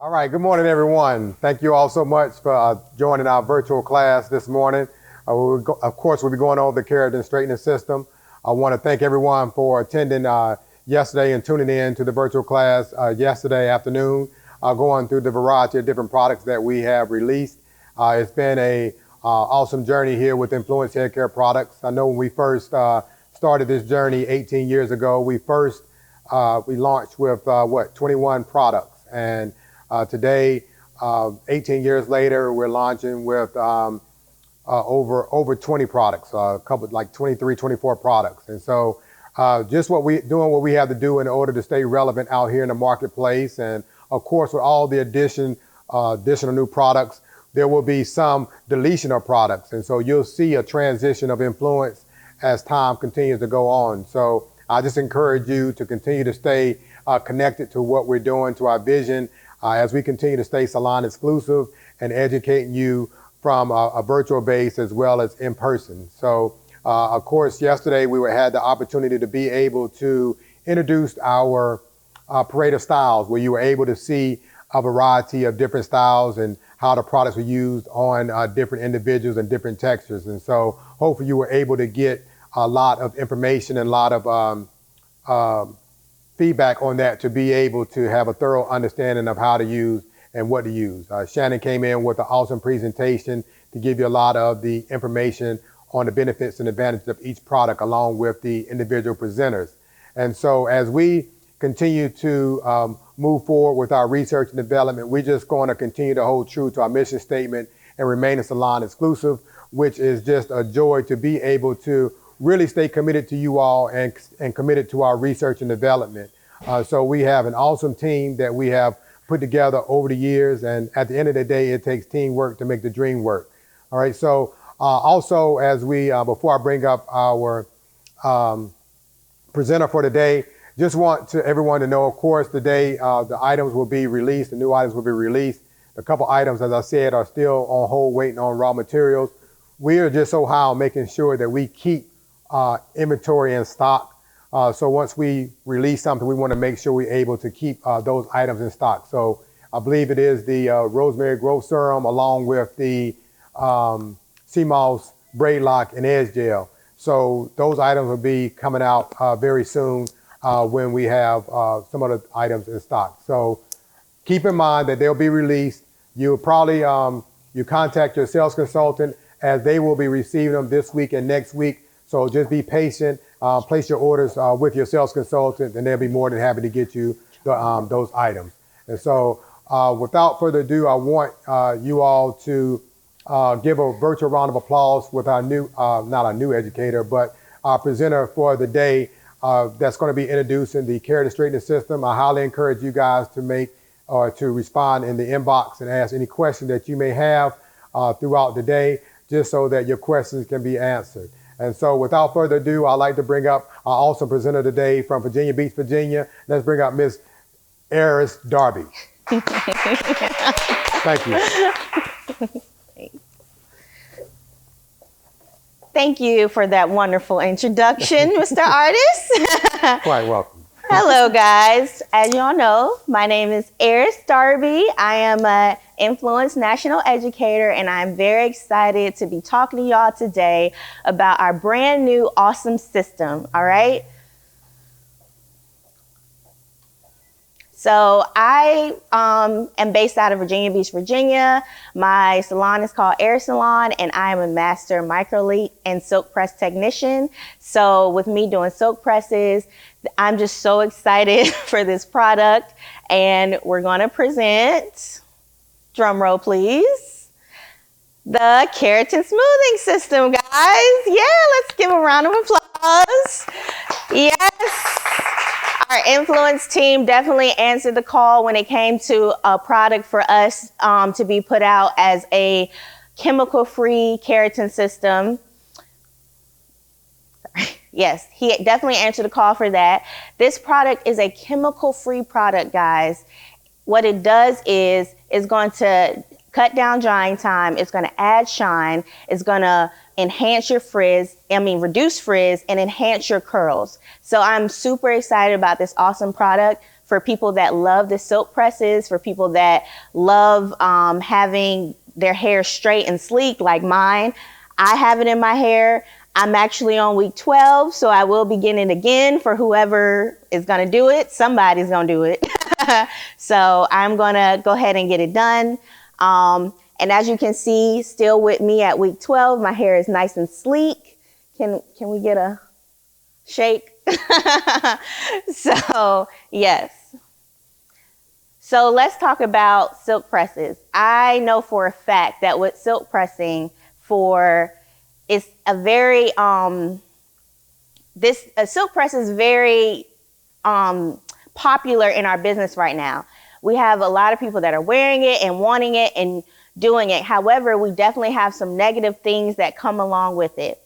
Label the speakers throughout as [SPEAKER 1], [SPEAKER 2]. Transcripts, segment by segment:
[SPEAKER 1] All right, good morning, everyone. Thank you all so much for joining our virtual class this morning. Of course, we'll be going over the keratin straightening system. I want to thank everyone for attending yesterday and tuning in to the virtual class yesterday afternoon, going through the variety of different products that we have released. It's been a awesome journey here with Influence Hair Care Products. I know when we first started this journey 18 years ago, we launched with 21 products, and today, 18 years later, we're launching with over 20 products, a couple like 23, 24 products. And so just doing what we have to do in order to stay relevant out here in the marketplace. And of course, with all the additional new products, there will be some deletion of products. And so you'll see a transition of Influence as time continues to go on. So I just encourage you to continue to stay connected to what we're doing, to our vision, as we continue to stay salon exclusive and educating you from a virtual base as well as in person. So, of course, yesterday we had the opportunity to be able to introduce our parade of styles, where you were able to see a variety of different styles and how the products were used on different individuals and different textures. And so hopefully you were able to get a lot of information and a lot of feedback on that to be able to have a thorough understanding of how to use and what to use. Shannon came in with an awesome presentation to give you a lot of the information on the benefits and advantages of each product along with the individual presenters. And so as we continue to move forward with our research and development, we're just going to continue to hold true to our mission statement and remain a salon exclusive, which is just a joy to be able to really stay committed to you all and committed to our research and development. So we have an awesome team that we have put together over the years, and at the end of the day, it takes teamwork to make the dream work. All right, so also as before I bring up our presenter for today, just want everyone to know, of course, today the items will be released, the new items will be released. A couple items, as I said, are still on hold waiting on raw materials. We are just so high on making sure that we keep inventory in stock. So once we release something, we want to make sure we're able to keep those items in stock. So I believe it is the rosemary growth serum along with the sea moss braid lock and edge gel. So those items will be coming out very soon when we have some of the items in stock. So keep in mind that they'll be released. You'll probably you contact your sales consultant, as they will be receiving them this week and next week. So just be patient, place your orders with your sales consultant, and they'll be more than happy to get you those items. And so without further ado, I want you all to give a virtual round of applause with our new, not our new educator, but our presenter for the day that's going to be introducing the keratin straightening system. I highly encourage you guys to respond in the inbox and ask any question that you may have throughout the day, just so that your questions can be answered. And so without further ado, I'd like to bring up our awesome presenter today from Virginia Beach, Virginia. Let's bring up Ms. Eris Darby. Thank you.
[SPEAKER 2] Thank you for that wonderful introduction, Mr. Artist.
[SPEAKER 1] Quite welcome.
[SPEAKER 2] Hello, guys. As you all know, my name is Eris Darby. I am an Influence National Educator, and I'm very excited to be talking to y'all today about our brand new awesome system, all right? So I am based out of Virginia Beach, Virginia. My salon is called Air Salon, and I am a master microlead and silk press technician. So with me doing silk presses, I'm just so excited for this product, and we're gonna present, drum roll please, the keratin smoothing system, guys. Yeah, let's give a round of applause. Yes. Our Influence team definitely answered the call when it came to a product for us to be put out as a chemical-free keratin system. Yes, he definitely answered the call for that. This product is a chemical-free product, guys. What it does is going to cut down drying time. It's going to add shine. It's going to enhance your reduce frizz and enhance your curls. So I'm super excited about this awesome product. for people that love the silk presses, for people that love having their hair straight and sleek like mine. I have it in my hair. I'm actually on week 12, so I will begin it again for whoever is going to do it. Somebody's going to do it. So I'm going to go ahead and get it done. And as you can see, still with me at week 12, my hair is nice and sleek. Can we get a shake? So, yes. So let's talk about silk presses. I know for a fact that with silk pressing it's a very, a silk press is very popular in our business right now. We have a lot of people that are wearing it and wanting it and doing it. However, we definitely have some negative things that come along with it.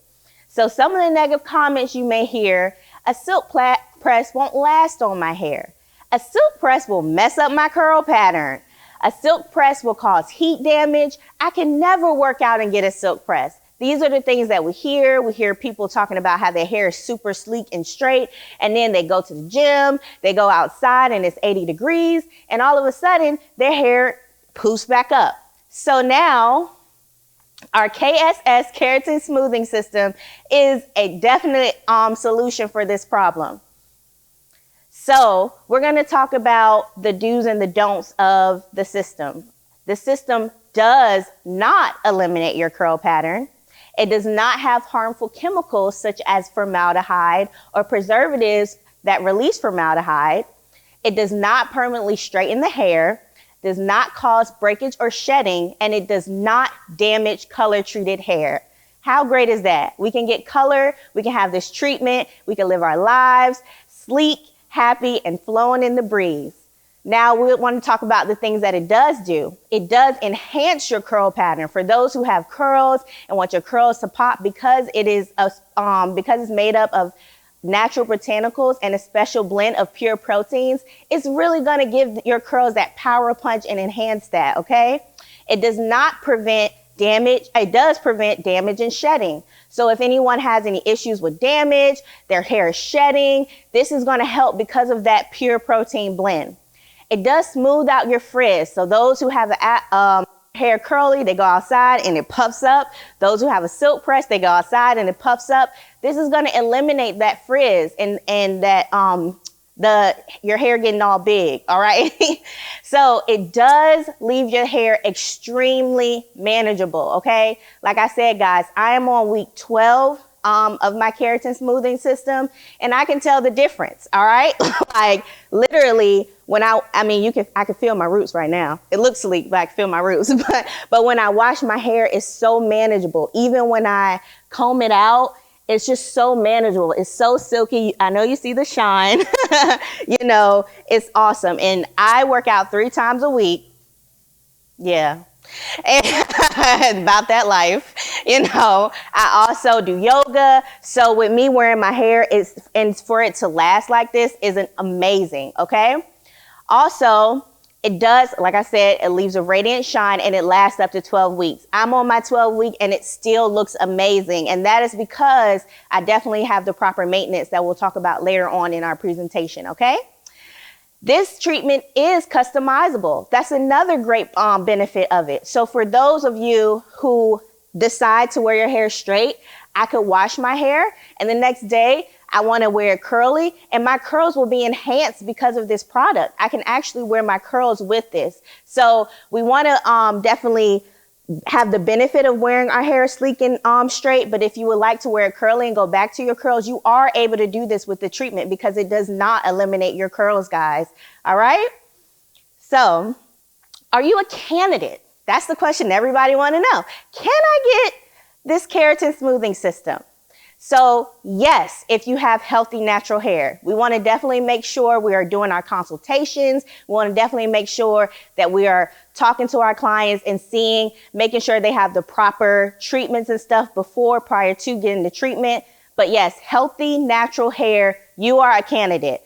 [SPEAKER 2] So some of the negative comments you may hear, a silk press won't last on my hair. A silk press will mess up my curl pattern. A silk press will cause heat damage. I can never work out and get a silk press. These are the things that we hear. We hear people talking about how their hair is super sleek and straight, and then they go to the gym, they go outside and it's 80 degrees, and all of a sudden their hair poofs back up. So now our KSS keratin smoothing system is a definite solution for this problem. So we're going to talk about the do's and the don'ts of the system. The system does not eliminate your curl pattern. It does not have harmful chemicals such as formaldehyde or preservatives that release formaldehyde. It does not permanently straighten the hair, does not cause breakage or shedding, and it does not damage color-treated hair. How great is that? We can get color, we can have this treatment, we can live our lives sleek, happy, and flowing in the breeze. Now we want to talk about the things that it does do. It does enhance your curl pattern. For those who have curls and want your curls to pop, because it is because it's made up of natural botanicals and a special blend of pure proteins, it's really going to give your curls that power punch and enhance that, okay? It does not prevent damage. It does prevent damage and shedding. So if anyone has any issues with damage, their hair is shedding, this is going to help because of that pure protein blend. It does smooth out your frizz. So those who have hair curly, they go outside and it puffs up. Those who have a silk press, they go outside and it puffs up. This is going to eliminate that frizz and that your hair getting all big. All right. So it does leave your hair extremely manageable. Okay. Like I said, guys, I am on week 12 of my keratin smoothing system, and I can tell the difference. All right. Like literally when I can feel my roots right now. It looks sleek, but I can feel my roots. But when I wash my hair, it's so manageable. Even when I comb it out, it's just so manageable. It's so silky. I know you see the shine. You know, it's awesome. And I work out 3 times a week. Yeah. And about that life, you know. I also do yoga. So with me wearing my hair, and for it to last like this isn't amazing, okay? Also, it does, like I said, it leaves a radiant shine and it lasts up to 12 weeks. I'm on my 12 week and it still looks amazing. And that is because I definitely have the proper maintenance that we'll talk about later on in our presentation, okay? This treatment is customizable. That's another great benefit of it. So for those of you who decide to wear your hair straight, I could wash my hair and the next day I want to wear it curly and my curls will be enhanced because of this product. I can actually wear my curls with this. So we want to definitely have the benefit of wearing our hair sleek and straight, but if you would like to wear it curly and go back to your curls, you are able to do this with the treatment because it does not eliminate your curls, guys. All right? So, are you a candidate? That's the question everybody want to know. Can I get this keratin smoothing system? So yes, if you have healthy natural hair, we want to definitely make sure we are doing our consultations. We want to definitely make sure that we are talking to our clients and making sure they have the proper treatments and stuff prior to getting the treatment. But yes, healthy natural hair, you are a candidate.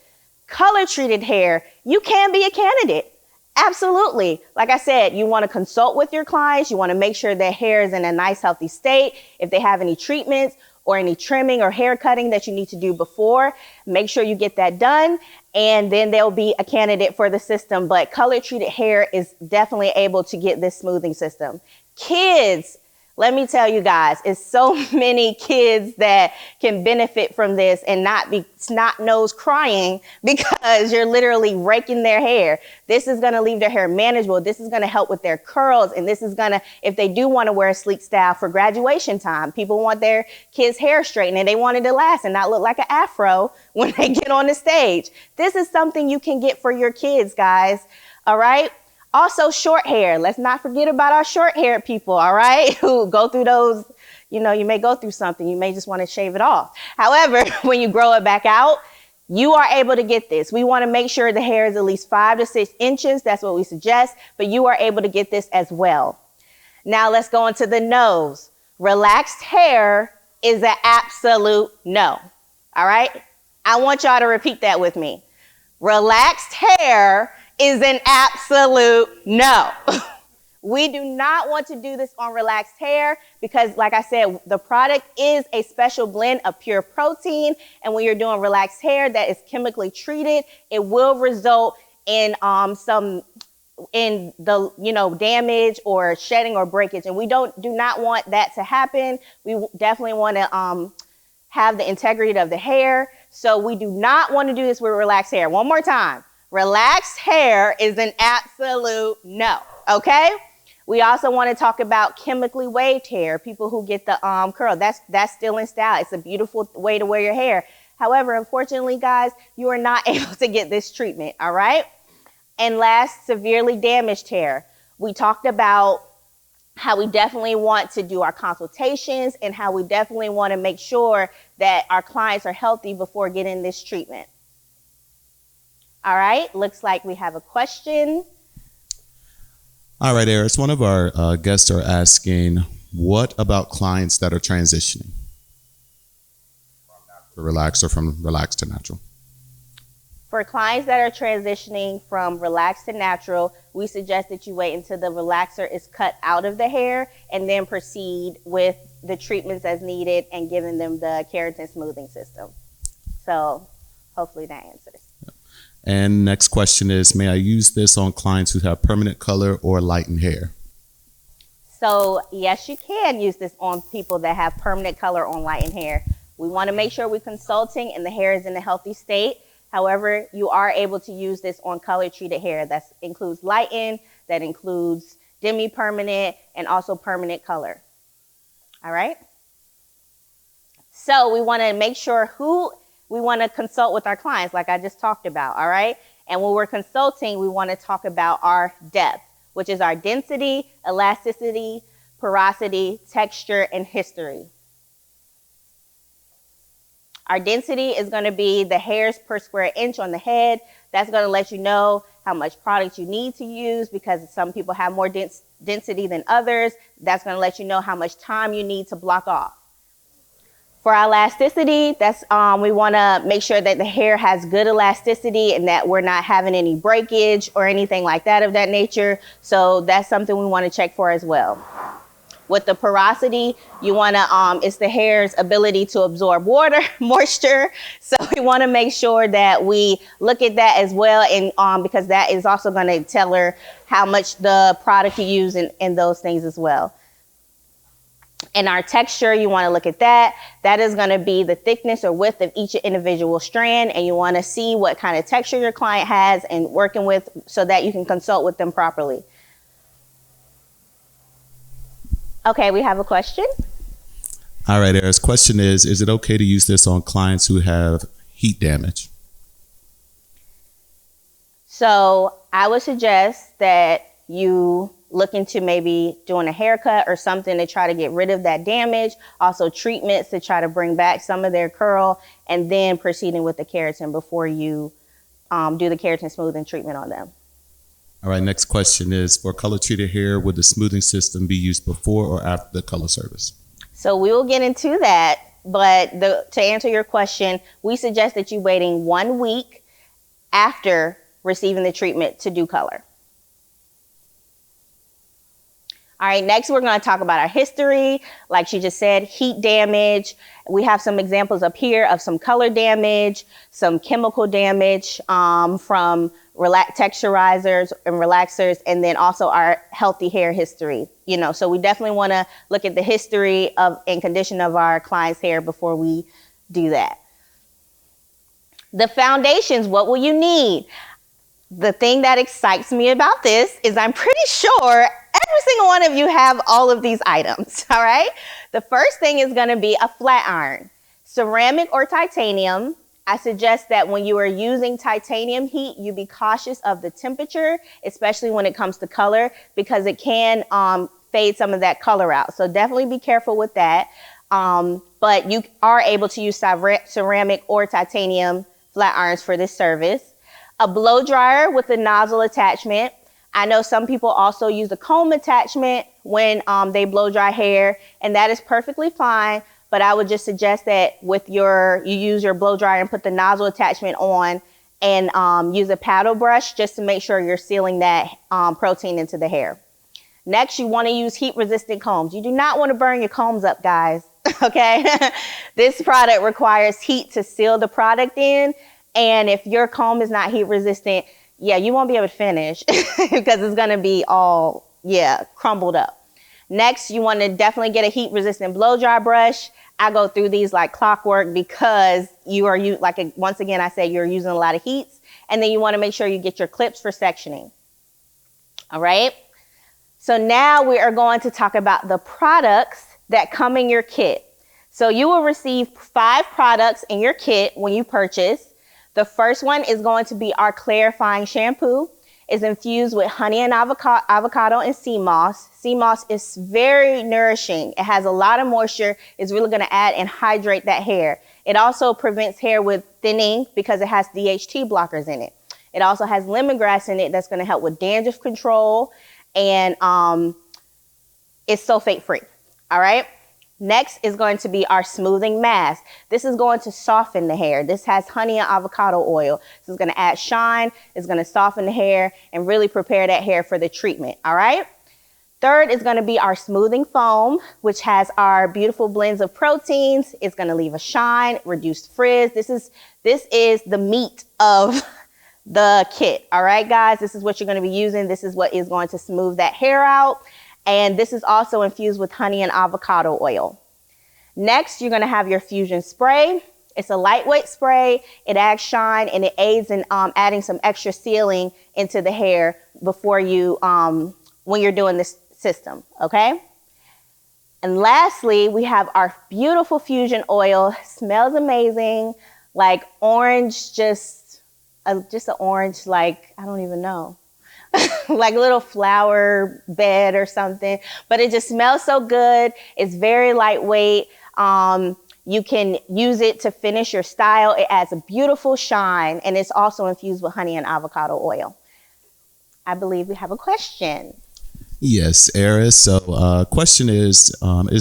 [SPEAKER 2] Color treated hair, you can be a candidate. Absolutely. Like I said, you want to consult with your clients. You want to make sure their hair is in a nice, healthy state. If they have any treatments or any trimming or hair cutting that you need to do before, make sure you get that done. And then they'll be a candidate for the system. But color treated hair is definitely able to get this smoothing system. Kids, let me tell you guys, it's so many kids that can benefit from this and not be snot nose crying because you're literally raking their hair. This is going to leave their hair manageable. This is going to help with their curls. And this is going to, if they do want to wear a sleek style for graduation time, people want their kids' hair straightened and they want it to last and not look like an afro when they get on the stage. This is something you can get for your kids, guys. All right. Also, short hair. Let's not forget about our short haired people, all right, who go through those, you know, you may go through something. You may just want to shave it off. However, when you grow it back out, you are able to get this. We want to make sure the hair is at least 5 to 6 inches. That's what we suggest, but you are able to get this as well. Now let's go into the nose. Relaxed hair is an absolute no, all right? I want y'all to repeat that with me. Relaxed hair is an absolute no. We do not want to do this on relaxed hair because, like I said, the product is a special blend of pure protein. And when you're doing relaxed hair that is chemically treated, it will result in damage or shedding or breakage. And we do not want that to happen. We definitely want to have the integrity of the hair. So we do not want to do this with relaxed hair. One more time. Relaxed hair is an absolute no, okay? We also want to talk about chemically waved hair, people who get the curl. That's still in style. It's a beautiful way to wear your hair. However, unfortunately, guys, you are not able to get this treatment, all right? And last, severely damaged hair. We talked about how we definitely want to do our consultations and how we definitely want to make sure that our clients are healthy before getting this treatment. All right, looks like we have a question.
[SPEAKER 3] All right, Eris, one of our guests are asking, what about clients that are transitioning from relaxed or from relaxed to natural?
[SPEAKER 2] For clients that are transitioning from relaxed to natural, we suggest that you wait until the relaxer is cut out of the hair and then proceed with the treatments as needed and giving them the keratin smoothing system. So hopefully that answers.
[SPEAKER 3] And next question is, may I use this on clients who have permanent color or lightened hair?
[SPEAKER 2] So yes, you can use this on people that have permanent color on lightened hair. We want to make sure we're consulting and the hair is in a healthy state. However, you are able to use this on color treated hair. That includes lighten, that includes demi-permanent, and also permanent color. All right? So we want to make sure we want to consult with our clients, like I just talked about, all right? And when we're consulting, we want to talk about our depth, which is our density, elasticity, porosity, texture, and history. Our density is going to be the hairs per square inch on the head. That's going to let you know how much product you need to use because some people have more density than others. That's going to let you know how much time you need to block off. For our elasticity, that's we want to make sure that the hair has good elasticity and that we're not having any breakage or anything like that of that nature. So that's something we want to check for as well. With the porosity, you want to, it's the hair's ability to absorb water, moisture. So we want to make sure that we look at that as well. And because that is also going to tell her how much the product you use and those things as well. And our texture, you want to look at that. That is going to be the thickness or width of each individual strand. And you want to see what kind of texture your client has and working with so that you can consult with them properly. Okay, we have a question.
[SPEAKER 3] All right, Eris, question is it okay to use this on clients who have heat damage?
[SPEAKER 2] So I would suggest that you look into maybe doing a haircut or something to try to get rid of that damage. Also treatments to try to bring back some of their curl, and then proceeding with the keratin before you do the keratin smoothing treatment on them.
[SPEAKER 3] All right, next question is, for color treated hair, would the smoothing system be used before or after the color service?
[SPEAKER 2] So we will get into that, but to answer your question, we suggest that you waiting 1 week after receiving the treatment to do color. All right, next we're going to talk about our history. Like she just said, heat damage. We have some examples up here of some color damage, some chemical damage from texturizers and relaxers, and then also our healthy hair history. So we definitely want to look at the history of and condition of our clients' hair before we do that. The foundations, what will you need? The thing that excites me about this is I'm pretty sure every single one of you have all of these items, all right? The first thing is going to be a flat iron. Ceramic or titanium. I suggest that when you are using titanium heat, you be cautious of the temperature, especially when it comes to color, because it can fade some of that color out. So definitely be careful with that. But you are able to use ceramic or titanium flat irons for this service. A blow dryer with a nozzle attachment. I know some people also use a comb attachment when they blow dry hair, and that is perfectly fine. But I would just suggest that you use your blow dryer and put the nozzle attachment on, and use a paddle brush just to make sure you're sealing that protein into the hair. Next, you want to use heat resistant combs. You do not want to burn your combs up, guys. Okay. This product requires heat to seal the product in. And if your comb is not heat resistant, you won't be able to finish because it's going to be all, crumbled up. Next, you want to definitely get a heat resistant blow dry brush. I go through these like clockwork because once again, I say you're using a lot of heats. And then you want to make sure you get your clips for sectioning. All right. So now we are going to talk about the products that come in your kit. So you will receive 5 products in your kit when you purchase. The first one is going to be our clarifying shampoo. It's infused with honey and avocado and sea moss. Sea moss is very nourishing. It has a lot of moisture. It's really going to add and hydrate that hair. It also prevents hair with thinning because it has DHT blockers in it. It also has lemongrass in it that's going to help with dandruff control, and it's sulfate free. All right. Next is going to be our smoothing mask. This is going to soften the hair. This has honey and avocado oil. This is going to add shine. It's going to soften the hair and really prepare that hair for the treatment. All right. Third is going to be our smoothing foam, which has our beautiful blends of proteins. It's going to leave a shine, reduced frizz. This is the meat of the kit. All right, guys, this is what you're going to be using. This is what is going to smooth that hair out. And this is also infused with honey and avocado oil. Next, you're going to have your fusion spray. It's a lightweight spray. It adds shine and it aids in adding some extra sealing into the hair before you, when you're doing this system, okay? And lastly, we have our beautiful fusion oil. Smells amazing, like orange, just an orange, like, I don't even know. Like a little flower bed or something, but it just smells so good. It's very lightweight. You can use it to finish your style. It adds a beautiful shine, and it's also infused with honey and avocado oil. I believe we have a question.
[SPEAKER 3] Yes, Eris. So question is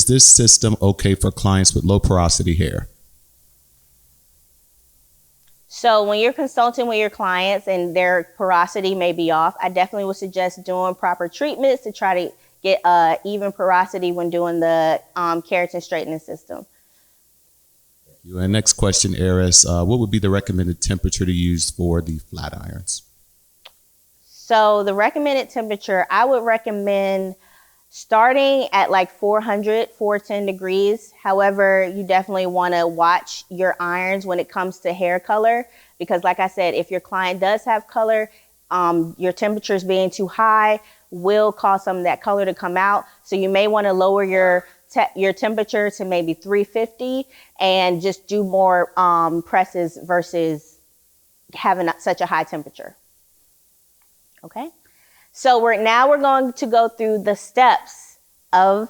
[SPEAKER 3] this system okay for clients with low porosity hair?
[SPEAKER 2] So when you're consulting with your clients and their porosity may be off, I definitely would suggest doing proper treatments to try to get even porosity when doing the keratin straightening system.
[SPEAKER 3] And next question, Eris, what would be the recommended temperature to use for the flat irons?
[SPEAKER 2] So the recommended temperature, I would recommend starting at like 410 degrees. However, you definitely want to watch your irons when it comes to hair color, because like I said, if your client does have color, your temperatures being too high will cause some of that color to come out. So you may want to lower your temperature to maybe 350 and just do more presses versus having such a high temperature. Okay. So we're going to go through the steps of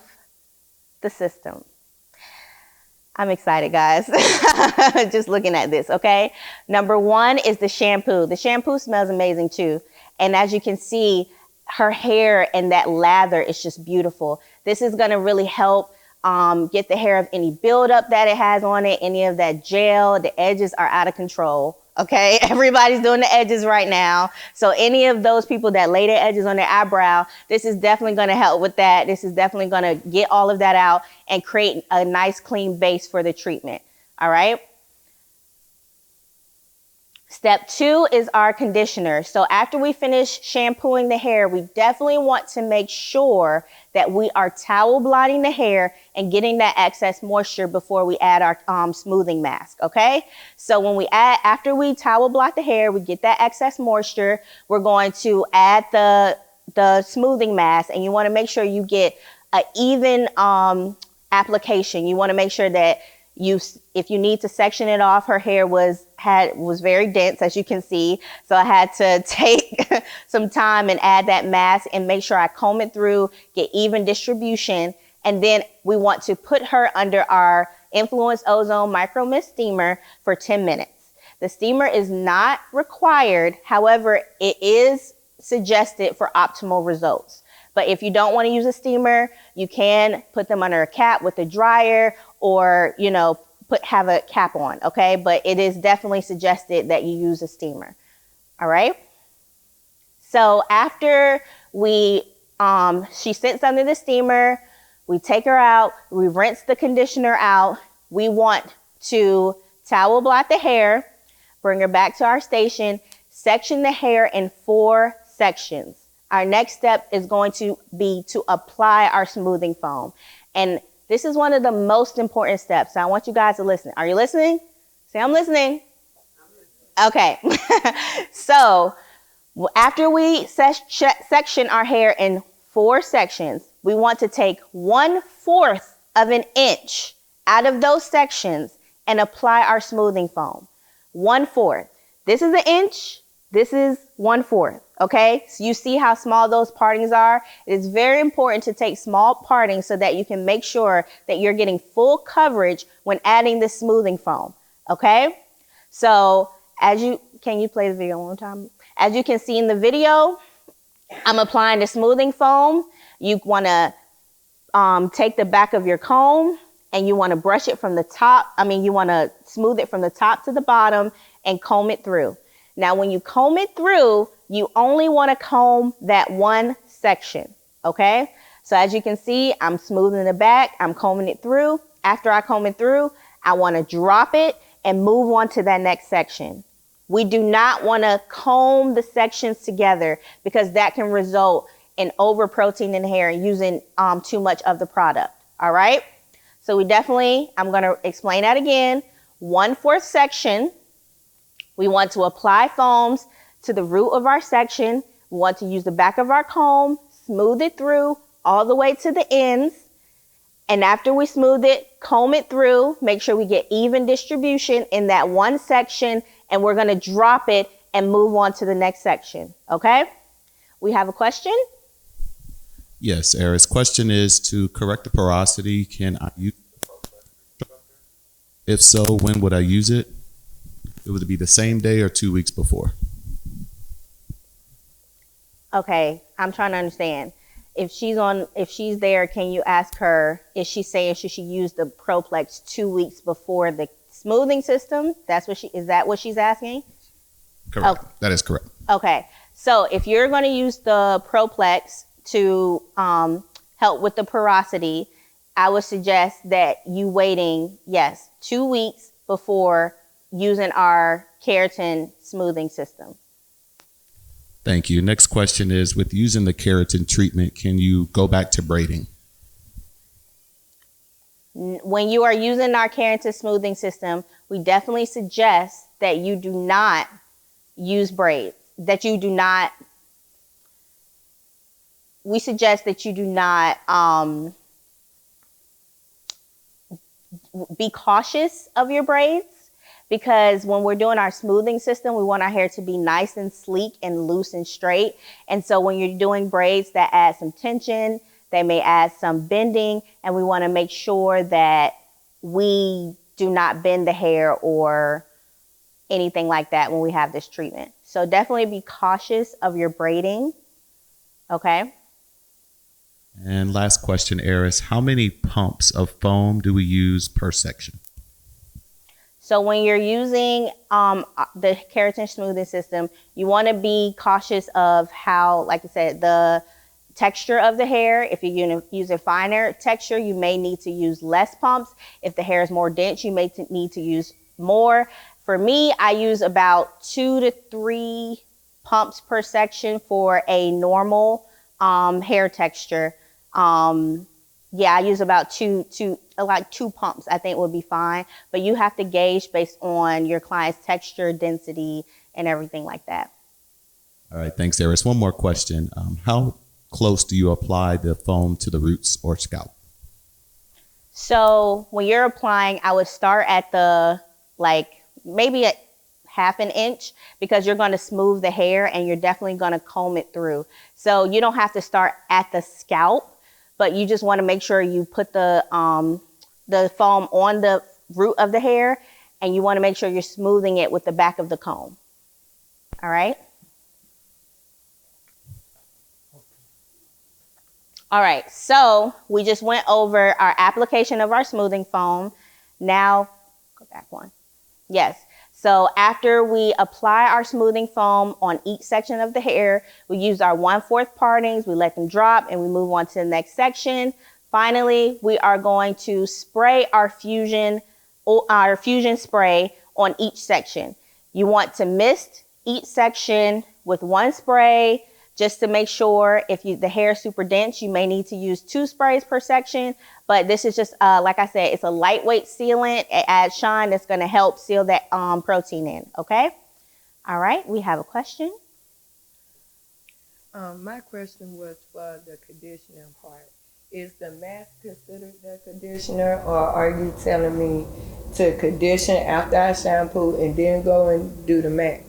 [SPEAKER 2] the system. I'm excited, guys. Just looking at this, okay? Number 1 is the shampoo. The shampoo smells amazing too. And as you can see, her hair and that lather is just beautiful. This is going to really help get the hair of any buildup that it has on it, any of that gel. The edges are out of control, Okay, everybody's doing the edges right now. So any of those people that lay their edges on their eyebrow, this is definitely going to help with that. This is definitely going to get all of that out and create a nice clean base for the treatment. All right. Step 2 is our conditioner. So after we finish shampooing the hair, we definitely want to make sure that we are towel blotting the hair and getting that excess moisture before we add our smoothing mask, okay? So after we towel blot the hair, we get that excess moisture, we're going to add the smoothing mask, and you want to make sure you get an even application. You want to make sure that if you need to section it off, her hair was very dense, as you can see. So I had to take some time and add that mask and make sure I comb it through, get even distribution. And then we want to put her under our Influence Ozone Micro Mist Steamer for 10 minutes. The steamer is not required. However, it is suggested for optimal results. But if you don't want to use a steamer, you can put them under a cap with a dryer, or, have a cap on, okay? But it is definitely suggested that you use a steamer, all right? So after she sits under the steamer, we take her out, we rinse the conditioner out. We want to towel blot the hair, bring her back to our station, section the hair in 4 sections. Our next step is going to be to apply our smoothing foam. And this is one of the most important steps. So I want you guys to listen. Are you listening? Say, I'm listening. Okay. So after we section our hair in 4 sections, we want to take 1/4 of an inch out of those sections and apply our smoothing foam. 1/4. This is an inch. This is 1/4. Okay, so you see how small those partings are? It is very important to take small partings so that you can make sure that you're getting full coverage when adding the smoothing foam. Okay, so can you play the video one more time? As you can see in the video, I'm applying the smoothing foam. You want to take the back of your comb and you want to brush it from the top. You want to smooth it from the top to the bottom and comb it through. Now, when you comb it through, you only want to comb that one section, okay? So as you can see, I'm smoothing the back, I'm combing it through. After I comb it through, I want to drop it and move on to that next section. We do not want to comb the sections together because that can result in over proteining the hair and using too much of the product, all right? So I'm going to explain that again. 1/4 section. We want to apply foams to the root of our section. We want to use the back of our comb, smooth it through all the way to the ends. And after we smooth it, comb it through, make sure we get even distribution in that one section, and we're going to drop it and move on to the next section. Okay? We have a question?
[SPEAKER 3] Yes, Eris. Question is, to correct the porosity, can I use it? If so, when would I use it? It would be the same day or 2 weeks before.
[SPEAKER 2] Okay, I'm trying to understand. If she's there, can you ask her, is she saying should she use the Proplex 2 weeks before the smoothing system? Is that what she's asking?
[SPEAKER 3] Correct.
[SPEAKER 2] Oh.
[SPEAKER 3] That is correct.
[SPEAKER 2] Okay, so if you're going to use the Proplex to help with the porosity, I would suggest that you waiting, 2 weeks before using our keratin smoothing system.
[SPEAKER 3] Thank you. Next question is, with using the keratin treatment, can you go back to braiding?
[SPEAKER 2] When you are using our keratin smoothing system, we definitely suggest that you do not use braids, we suggest that you do not be cautious of your braids. Because when we're doing our smoothing system, we want our hair to be nice and sleek and loose and straight. And so when you're doing braids that add some tension, they may add some bending, and we want to make sure that we do not bend the hair or anything like that when we have this treatment. So definitely be cautious of your braiding, okay?
[SPEAKER 3] And last question, Eris, how many pumps of foam do we use per section?
[SPEAKER 2] So when you're using the keratin smoothing system, you want to be cautious of how, like I said, the texture of the hair. If you're going to use a finer texture, you may need to use less pumps. If the hair is more dense, you may need to use more. For me, I use about 2 to 3 pumps per section for a normal hair texture. Yeah, I use about two pumps, I think would be fine. But you have to gauge based on your client's texture, density, and everything like that.
[SPEAKER 3] All right, thanks, Eris. One more question. How close do you apply the foam to the roots or scalp?
[SPEAKER 2] So when you're applying, I would start at the, maybe at 1/2 inch, because you're going to smooth the hair and you're definitely going to comb it through. So you don't have to start at the scalp, but you just want to make sure you put the foam on the root of the hair, and you want to make sure you're smoothing it with the back of the comb. All right. All right, so we just went over our application of our smoothing foam. Now, go back one. Yes, so after we apply our smoothing foam on each section of the hair, we use our 1/4 partings, we let them drop, and we move on to the next section. Finally, we are going to spray our fusion spray on each section. You want to mist each section with 1 spray, just to make sure. If the hair is super dense, you may need to use 2 sprays per section. But this is just, like I said, it's a lightweight sealant. It adds shine that's going to help seal that protein in, okay? All right, we have a question.
[SPEAKER 4] My question was for the conditioning part. Is the mask considered the conditioner, or are you telling me to condition after I shampoo and then go and do the mask?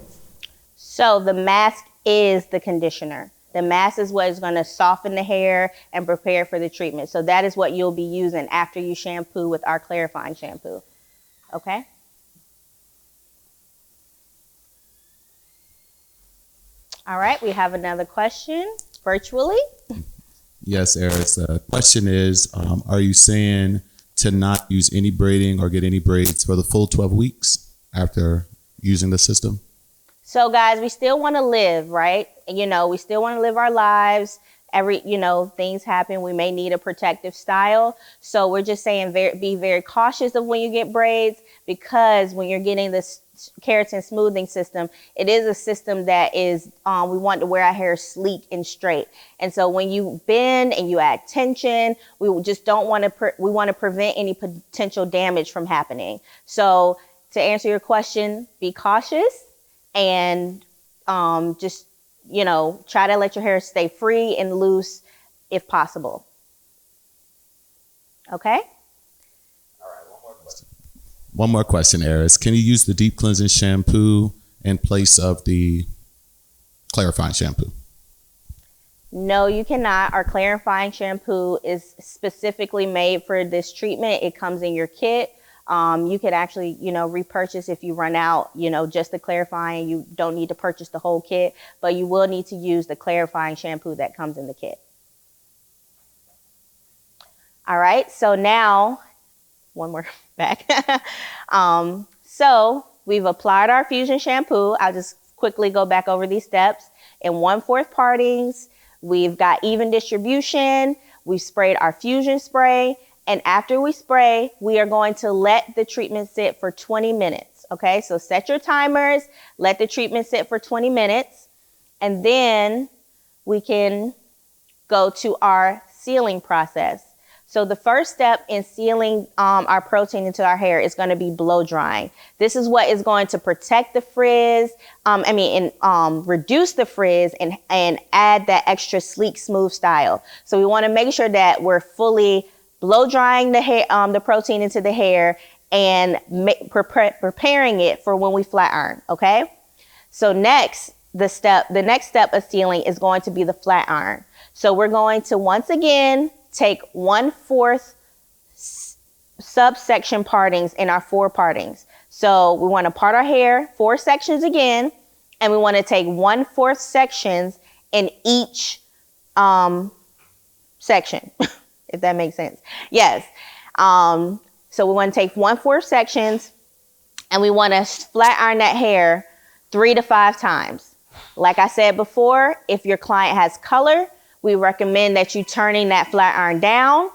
[SPEAKER 2] So the mask is the conditioner. The mask is what is going to soften the hair and prepare for the treatment. So that is what you'll be using after you shampoo with our clarifying shampoo. Okay? All right, we have another question virtually.
[SPEAKER 3] Yes, Eris. The question is, are you saying to not use any braiding or get any braids for the full 12 weeks after using the system?
[SPEAKER 2] So guys, we still want to live, right? We still want to live our lives. Things happen. We may need a protective style. So we're just saying be very cautious of when you get braids, because when you're getting this keratin smoothing system, it is a system that is, we want to wear our hair sleek and straight. And so when you bend and you add tension, we just don't want to, we want to prevent any potential damage from happening. So to answer your question, be cautious. And just, try to let your hair stay free and loose if possible. Okay?
[SPEAKER 3] All right, one more question. One more question, Eris. Can you use the deep cleansing shampoo in place of the clarifying shampoo?
[SPEAKER 2] No, you cannot. Our clarifying shampoo is specifically made for this treatment. It comes in your kit. You could actually, repurchase if you run out, just the clarifying. You don't need to purchase the whole kit, but you will need to use the clarifying shampoo that comes in the kit. All right, so now, one more back. So we've applied our fusion shampoo. I'll just quickly go back over these steps. In 1/4 partings, we've got even distribution. We've sprayed our fusion spray. And after we spray, we are going to let the treatment sit for 20 minutes. Okay, so set your timers, let the treatment sit for 20 minutes, and then we can go to our sealing process. So the first step in sealing our protein into our hair is going to be blow drying. This is what is going to protect the frizz, reduce the frizz and add that extra sleek, smooth style. So we want to make sure that we're fully blow drying the hair, the protein into the hair, and preparing it for when we flat iron. Okay. So next, the next step of sealing is going to be the flat iron. So we're going to once again take 1/4 subsection partings in our 4 partings. So we want to part our hair 4 sections again, and we want to take 1/4 sections in each section. If that makes sense. Yes. So we want to take 1/4 sections And we want to flat iron that hair 3 to 5 times. Like I said before, if your client has color, we recommend that you turning that flat iron down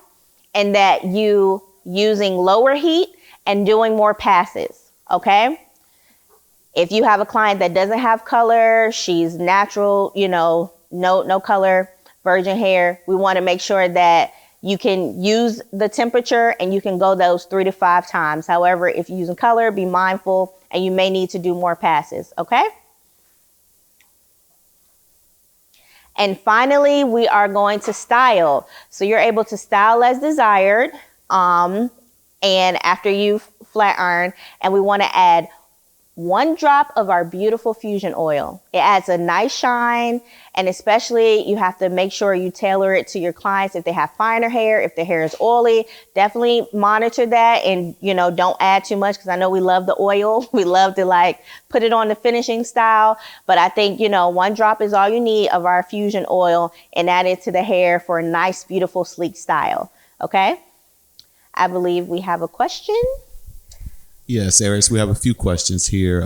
[SPEAKER 2] and that you using lower heat and doing more passes, okay? If you have a client that doesn't have color, she's natural, you know, no color, virgin hair, we want to make sure that you can use the temperature and you can go those 3 to 5 times. However, if you're using color, be mindful and you may need to do more passes, okay? And finally, we are going to style. So you're able to style as desired. And after you flat iron, and we want to add 1 drop of our beautiful fusion oil. It adds a nice shine, and especially you have to make sure you tailor it to your clients. If they have finer hair, if their hair is oily, definitely monitor that and, you know, don't add too much because I know we love the oil. We love to like put it on the finishing style, but I think, you know, 1 drop is all you need of our fusion oil and add it to the hair for a nice, beautiful, sleek style. Okay. I believe we have a question.
[SPEAKER 3] Yes, Aries, we have a few questions here.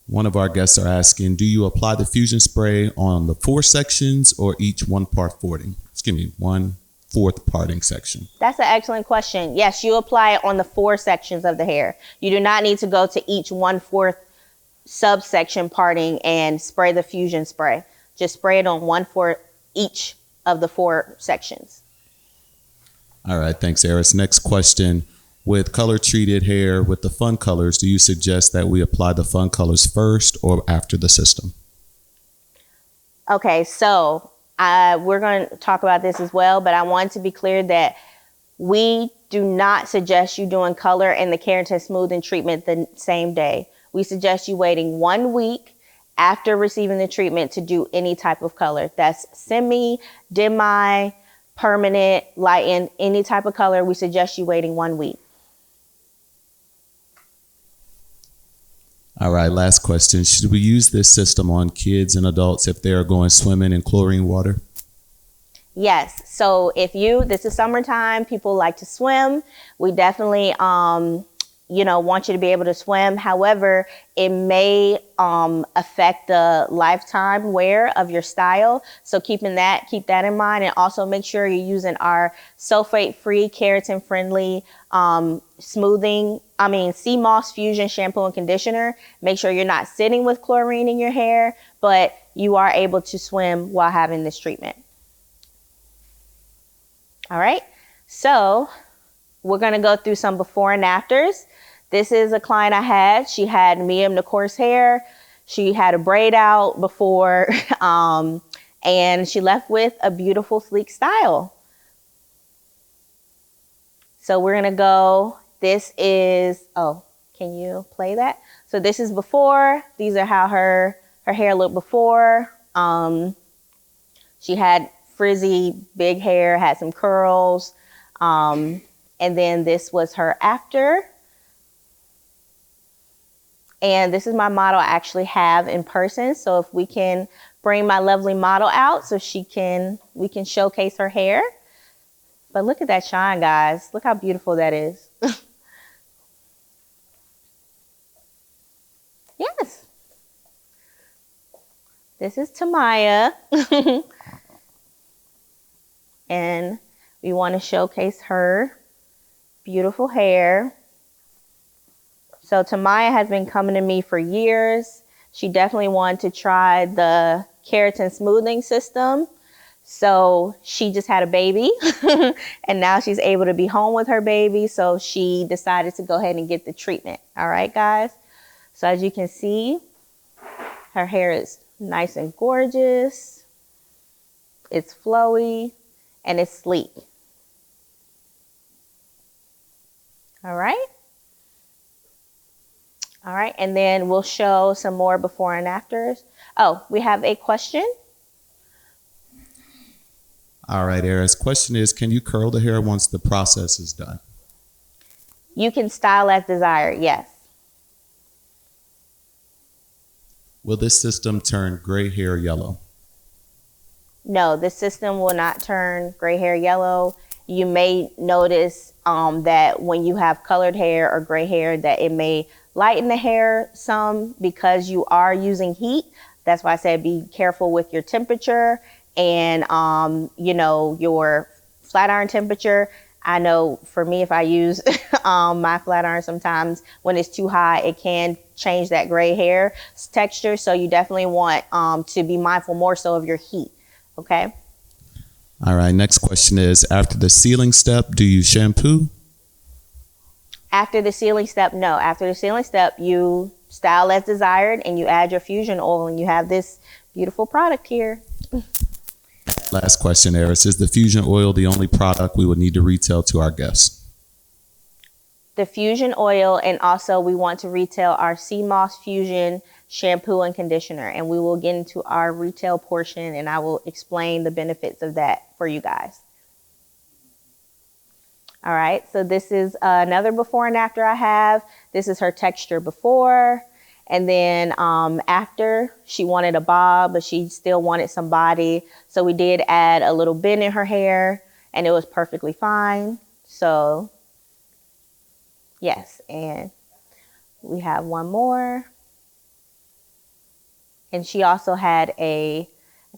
[SPEAKER 3] One of our guests are asking, do you apply the fusion spray on the 4 sections or each 1/4 parting? Excuse me, 1/4 parting section?
[SPEAKER 2] That's an excellent question. Yes, you apply it on the 4 sections of the hair. You do not need to go to each 1/4 subsection parting and spray the fusion spray. Just spray it on 1/4 each of the 4 sections.
[SPEAKER 3] All right, thanks, Aries. Next question. With color treated hair with the fun colors, do you suggest that we apply the fun colors first or after the system?
[SPEAKER 2] Okay, so we're going to talk about this as well, but I want to be clear that we do not suggest you doing color and the keratin smoothing treatment the same day. We suggest you waiting 1 week after receiving the treatment to do any type of color. That's semi, demi, permanent, lighten, any type of color. We suggest you waiting 1 week.
[SPEAKER 3] All right, last question. Should we use this system on kids and adults if they are going swimming in chlorine water?
[SPEAKER 2] Yes. So if this is summertime, people like to swim. We definitely, want you to be able to swim. However, it may affect the lifetime wear of your style. So keep that in mind, and also make sure you're using our sulfate-free, keratin-friendly sea moss fusion shampoo and conditioner. Make sure you're not sitting with chlorine in your hair, but you are able to swim while having this treatment. All right. So we're going to go through some before and afters. This is a client I had. She had medium to coarse hair. She had a braid out before, and she left with a beautiful, sleek style. So we're going to go, this is, can you play that? So this is before. These are how her hair looked before. She had frizzy, big hair, had some curls. And then this was her after. And this is my model I actually have in person. So if we can bring my lovely model out so we can showcase her hair. But look at that shine, guys. Look how beautiful that is. Yes. This is Tamaya. And we want to showcase her beautiful hair. So Tamaya has been coming to me for years. She definitely wanted to try the keratin smoothing system. So she just had a baby and now she's able to be home with her baby. So she decided to go ahead and get the treatment. All right, guys. So as you can see, her hair is nice and gorgeous. It's flowy and it's sleek. All right. All right, and then we'll show some more before and afters. Oh, we have a question.
[SPEAKER 3] All right, Aries. Question is, can you curl the hair once the process is done?
[SPEAKER 2] You can style as desired, yes.
[SPEAKER 3] Will this system turn gray hair yellow?
[SPEAKER 2] No, the system will not turn gray hair yellow. You may notice that when you have colored hair or gray hair that it may lighten the hair some because you are using heat. That's why I said be careful with your temperature and, your flat iron temperature. I know for me, if I use my flat iron, sometimes when it's too high, it can change that gray hair texture. So you definitely want to be mindful more so of your heat. Okay.
[SPEAKER 3] All right. Next question is, after the sealing step, do you shampoo?
[SPEAKER 2] After the sealing step, no. After the sealing step, you style as desired and you add your fusion oil and you have this beautiful product here.
[SPEAKER 3] Last question, Eris. Is the fusion oil the only product we would need to retail to our guests?
[SPEAKER 2] The fusion oil, and also we want to retail our sea moss fusion shampoo and conditioner, and we will get into our retail portion and I will explain the benefits of that for you guys. All right, so this is another before and after I have. This is her texture before, and then after, she wanted a bob, but she still wanted some body. So we did add a little bit in her hair and it was perfectly fine. So yes, and we have one more. And she also had I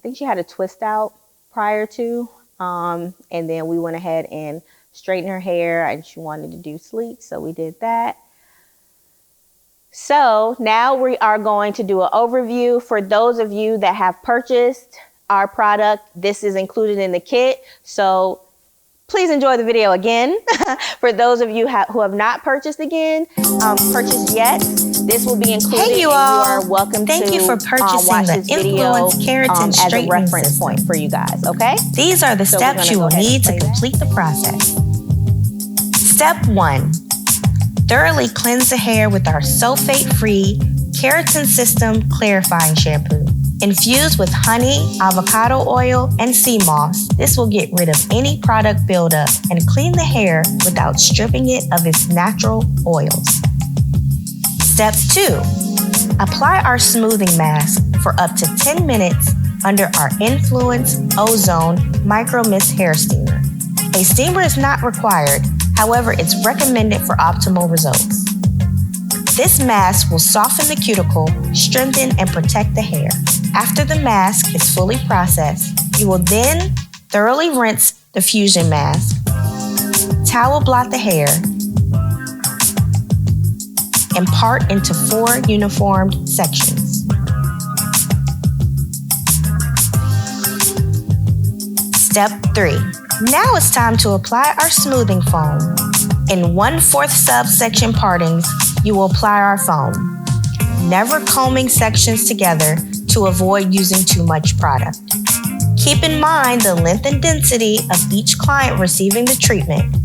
[SPEAKER 2] think she had a twist out prior to, and then we went ahead and straightened her hair and she wanted to do sleek. So we did that. So now we are going to do an overview for those of you that have purchased our product. This is included in the kit. So please enjoy the video again. For those of you who have not purchased purchased yet, this will be included.
[SPEAKER 5] Hey, you
[SPEAKER 2] all.
[SPEAKER 5] are
[SPEAKER 2] welcome
[SPEAKER 5] Thank
[SPEAKER 2] to
[SPEAKER 5] you for purchasing
[SPEAKER 2] watch
[SPEAKER 5] the
[SPEAKER 2] this video
[SPEAKER 5] Influance Keratin
[SPEAKER 2] as a
[SPEAKER 5] Straightening
[SPEAKER 2] reference
[SPEAKER 5] System.
[SPEAKER 2] point for you guys, okay?
[SPEAKER 5] These are the
[SPEAKER 2] So we're
[SPEAKER 5] steps
[SPEAKER 2] gonna
[SPEAKER 5] you
[SPEAKER 2] go
[SPEAKER 5] will
[SPEAKER 2] ahead and
[SPEAKER 5] need to
[SPEAKER 2] play that.
[SPEAKER 5] complete the process. Step 1. Thoroughly cleanse the hair with our sulfate-free Keratin System Clarifying Shampoo. Infused with honey, avocado oil, and sea moss, this will get rid of any product buildup and clean the hair without stripping it of its natural oils. Step 2. Apply our smoothing mask for up to 10 minutes under our Influance Ozone Micro Mist Hair Steamer. A steamer is not required, however, it's recommended for optimal results. This mask will soften the cuticle, strengthen, and protect the hair. After the mask is fully processed, you will then thoroughly rinse the fusion mask, towel blot the hair, and part into 4 uniformed sections. Step 3. Now it's time to apply our smoothing foam. In 1/4 subsection partings, you will apply our foam, never combing sections together to avoid using too much product. Keep in mind the length and density of each client receiving the treatment.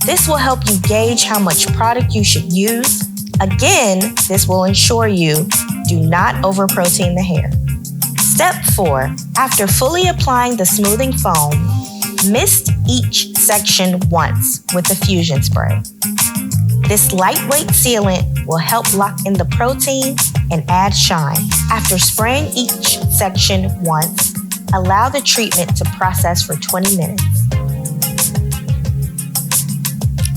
[SPEAKER 5] This will help you gauge how much product you should use. Again, this will ensure you do not overprotein the hair. Step 4. After fully applying the smoothing foam, mist each section once with the fusion spray. This lightweight sealant will help lock in the protein and add shine. After spraying each section once, allow the treatment to process for 20 minutes.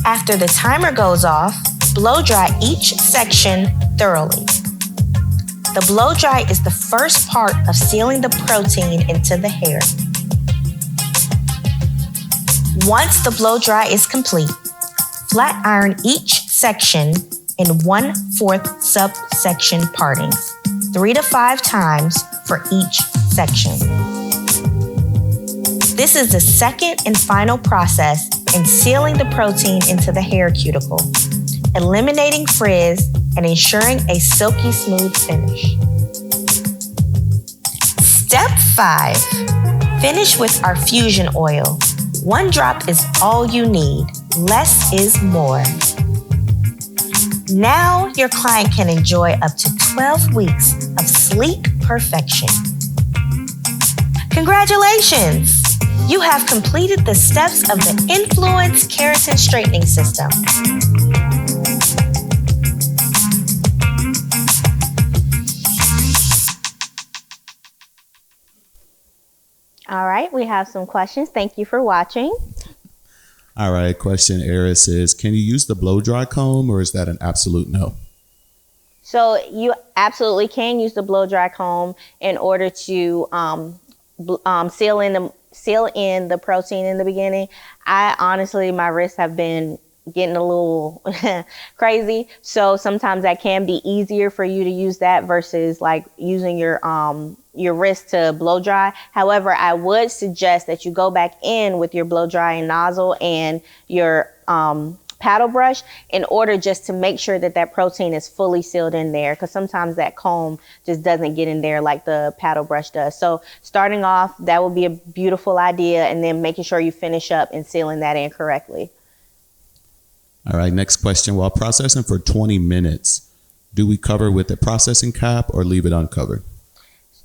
[SPEAKER 5] After the timer goes off, blow dry each section thoroughly. The blow dry is the first part of sealing the protein into the hair. Once the blow dry is complete, flat iron each section in 1/4 subsection partings, 3 to 5 times for each section. This is the second and final process in sealing the protein into the hair cuticle, eliminating frizz and ensuring a silky smooth finish. Step 5. Finish with our fusion oil. 1 drop is all you need. Less is more. Now your client can enjoy up to 12 weeks of sleek perfection. Congratulations! You have completed the steps of the Influance Keratin Straightening System.
[SPEAKER 2] All right, we have some questions. Thank you for watching.
[SPEAKER 3] All right. Question, Eris, is can you use the blow dry comb or is that an absolute no?
[SPEAKER 2] So you absolutely can use the blow dry comb in order to seal in the protein in the beginning. I honestly, my wrists have been getting a little crazy, so sometimes that can be easier for you to use that versus like using your wrist to blow dry. However, I would suggest that you go back in with your blow drying nozzle and your paddle brush in order just to make sure that that protein is fully sealed in there, because sometimes that comb just doesn't get in there like the paddle brush does. So starting off, that would be a beautiful idea, and then making sure you finish up and sealing that in correctly.
[SPEAKER 3] All right, next question. While processing for 20 minutes, do we cover with a processing cap or leave it uncovered?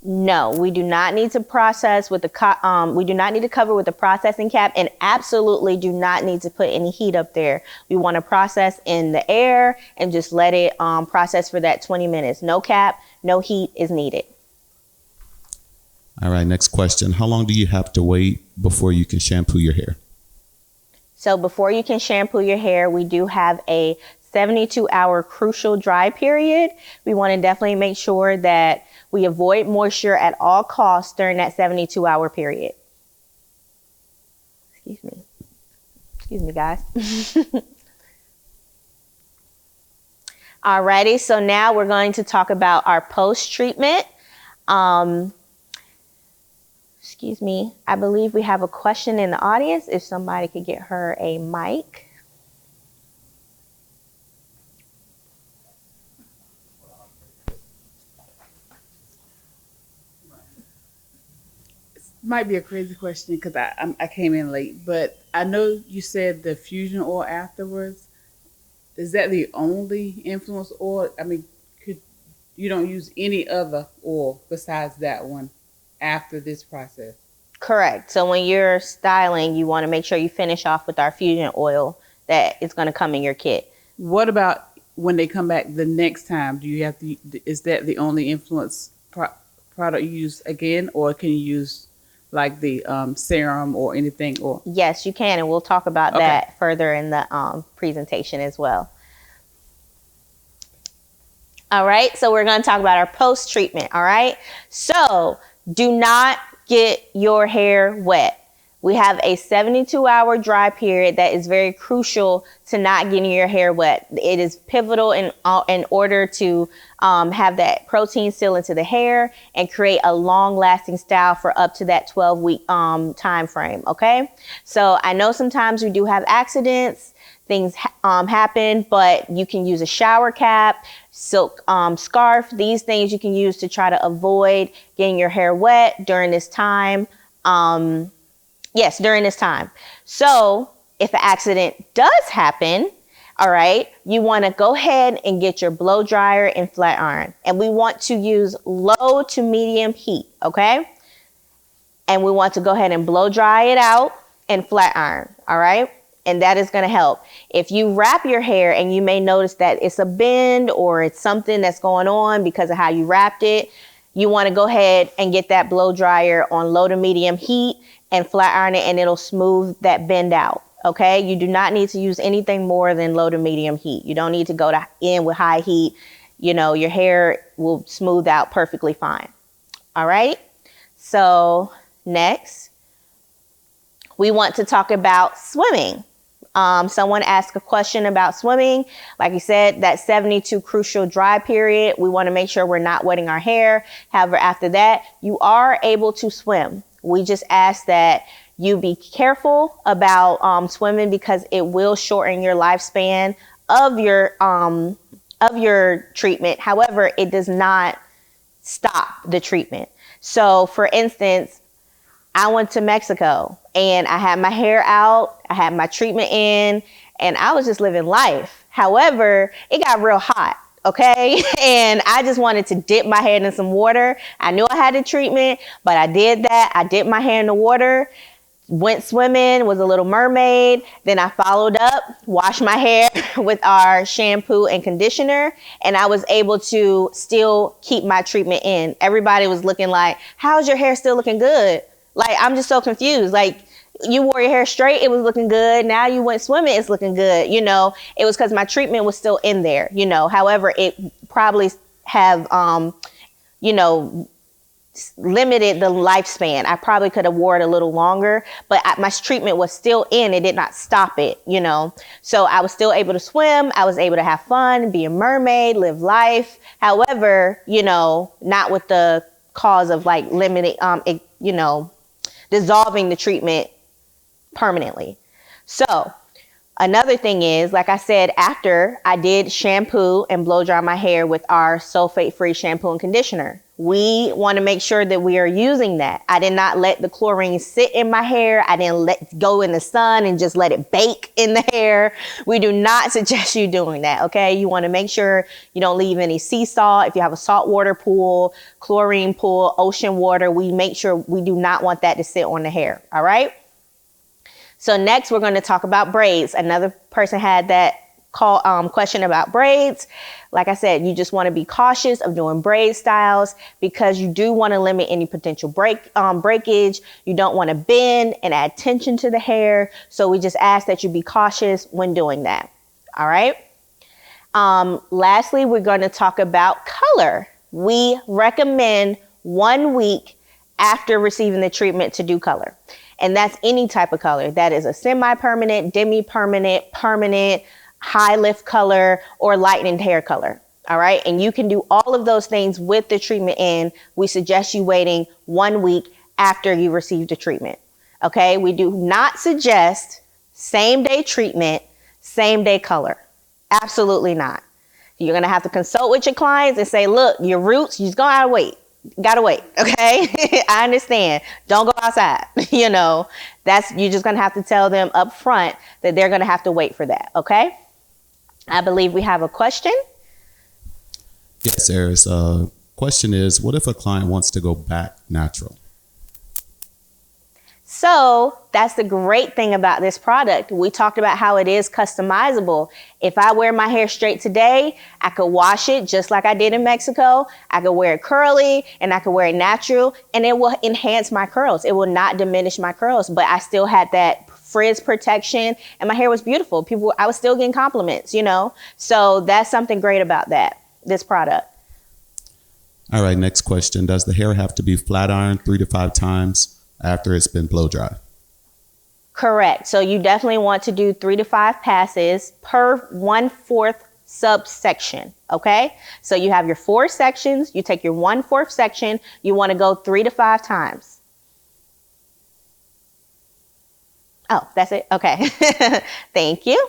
[SPEAKER 2] No, we do not need to process with the we do not need to cover with the processing cap, and absolutely do not need to put any heat up there. We want to process in the air and just let it process for that 20 minutes. No cap, no heat is needed.
[SPEAKER 3] All right, next question. How long do you have to wait before you can shampoo your hair?
[SPEAKER 2] So before you can shampoo your hair, we do have a 72-hour crucial dry period. We want to definitely make sure that we avoid moisture at all costs during that 72-hour period. Excuse me, guys. Alrighty, so now we're going to talk about our post-treatment. Excuse me, I believe we have a question in the audience. If somebody could get her a mic.
[SPEAKER 6] Might be a crazy question because I came in late, but I know you said the fusion oil afterwards. Is that the only influence oil? I mean, you don't use any other oil besides that one after this process?
[SPEAKER 2] Correct. So when you're styling, you want to make sure you finish off with our fusion oil that is going to come in your kit.
[SPEAKER 6] What about when they come back the next time? Do you have to? Is that the only influence product you use again, or can you use like the serum or anything? Or
[SPEAKER 2] yes, you can, and we'll talk about that further in the presentation as well. All right, so we're going to talk about our post-treatment. All right, so do not get your hair wet. We have a 72-hour dry period that is very crucial to not getting your hair wet. It is pivotal in order to have that protein seal into the hair and create a long-lasting style for up to that 12-week time frame, okay? So I know sometimes we do have accidents, things happen, but you can use a shower cap, silk scarf. These things you can use to try to avoid getting your hair wet during this time. Yes, during this time. So if an accident does happen, all right, you want to go ahead and get your blow dryer and flat iron. And we want to use low to medium heat, okay? And we want to go ahead and blow dry it out and flat iron, all right? And that is going to help. If you wrap your hair and you may notice that it's a bend or it's something that's going on because of how you wrapped it, you want to go ahead and get that blow dryer on low to medium heat and flat iron it, and it'll smooth that bend out. Okay, you do not need to use anything more than low to medium heat. You don't need to go in with high heat. You know, your hair will smooth out perfectly fine. All right, so next we want to talk about swimming. Someone asked a question about swimming. Like you said, that 72 crucial dry period, we want to make sure we're not wetting our hair. However, after that, you are able to swim. We just ask that you be careful about swimming because it will shorten your lifespan of your treatment. However, it does not stop the treatment. So for instance, I went to Mexico and I had my hair out, I had my treatment in, and I was just living life. However, it got real hot. Okay. And I just wanted to dip my head in some water. I knew I had the treatment, but I did that. I dipped my hair in the water, went swimming, was a little mermaid. Then I followed up, washed my hair with our shampoo and conditioner, and I was able to still keep my treatment in. Everybody was looking like, how's your hair still looking good? Like, I'm just so confused. Like, you wore your hair straight, it was looking good. Now you went swimming, it's looking good. You know, it was because my treatment was still in there, you know. However, it probably have, you know, limited the lifespan. I probably could have wore it a little longer, but my treatment was still in. It did not stop it, you know. So I was still able to swim. I was able to have fun, be a mermaid, live life. However, you know, not with the cause of like limiting, you know, dissolving the treatment permanently. So another thing is, like I said, after I did shampoo and blow dry my hair with our sulfate-free shampoo and conditioner, we want to make sure that we are using that. I did not let the chlorine sit in my hair. I didn't let it go in the sun and just let it bake in the hair. We do not suggest you doing that, okay? You want to make sure you don't leave any sea salt. If you have a saltwater pool, chlorine pool, ocean water, we make sure we do not want that to sit on the hair, all right? So next we're going to talk about braids. Another person had that question about braids. Like I said, you just want to be cautious of doing braid styles because you do want to limit any potential breakage. You don't want to bend and add tension to the hair. So we just ask that you be cautious when doing that. All right. Lastly, we're going to talk about color. We recommend 1 week after receiving the treatment to do color. And that's any type of color. That is a semi-permanent, demi-permanent, permanent, high lift color, or lightened hair color. All right. And you can do all of those things with the treatment in. We suggest you waiting 1 week after you receive the treatment. Okay. We do not suggest same day treatment, same day color. Absolutely not. You're going to have to consult with your clients and say, look, your roots, you just gotta wait. Gotta wait. Okay. I understand. Don't go outside. You know, you're just going to have to tell them up front that they're going to have to wait for that. Okay. I believe we have a question.
[SPEAKER 3] Yes, Eris. Question is, what if a client wants to go back natural?
[SPEAKER 2] So that's the great thing about this product. We talked about how it is customizable. If I wear my hair straight today, I could wash it just like I did in Mexico. I could wear it curly and I could wear it natural, and it will enhance my curls. It will not diminish my curls, but I still had that frizz protection and my hair was beautiful. I was still getting compliments, you know? So that's something great about this product.
[SPEAKER 3] All right. Next question. Does the hair have to be flat ironed 3 to 5 times after it's been blow dry?
[SPEAKER 2] Correct. So you definitely want to do 3 to 5 passes per 1/4 subsection. Okay. So you have your 4 sections. You take your 1/4 section. You want to go 3 to 5 times. Oh, that's it. Okay. Thank you.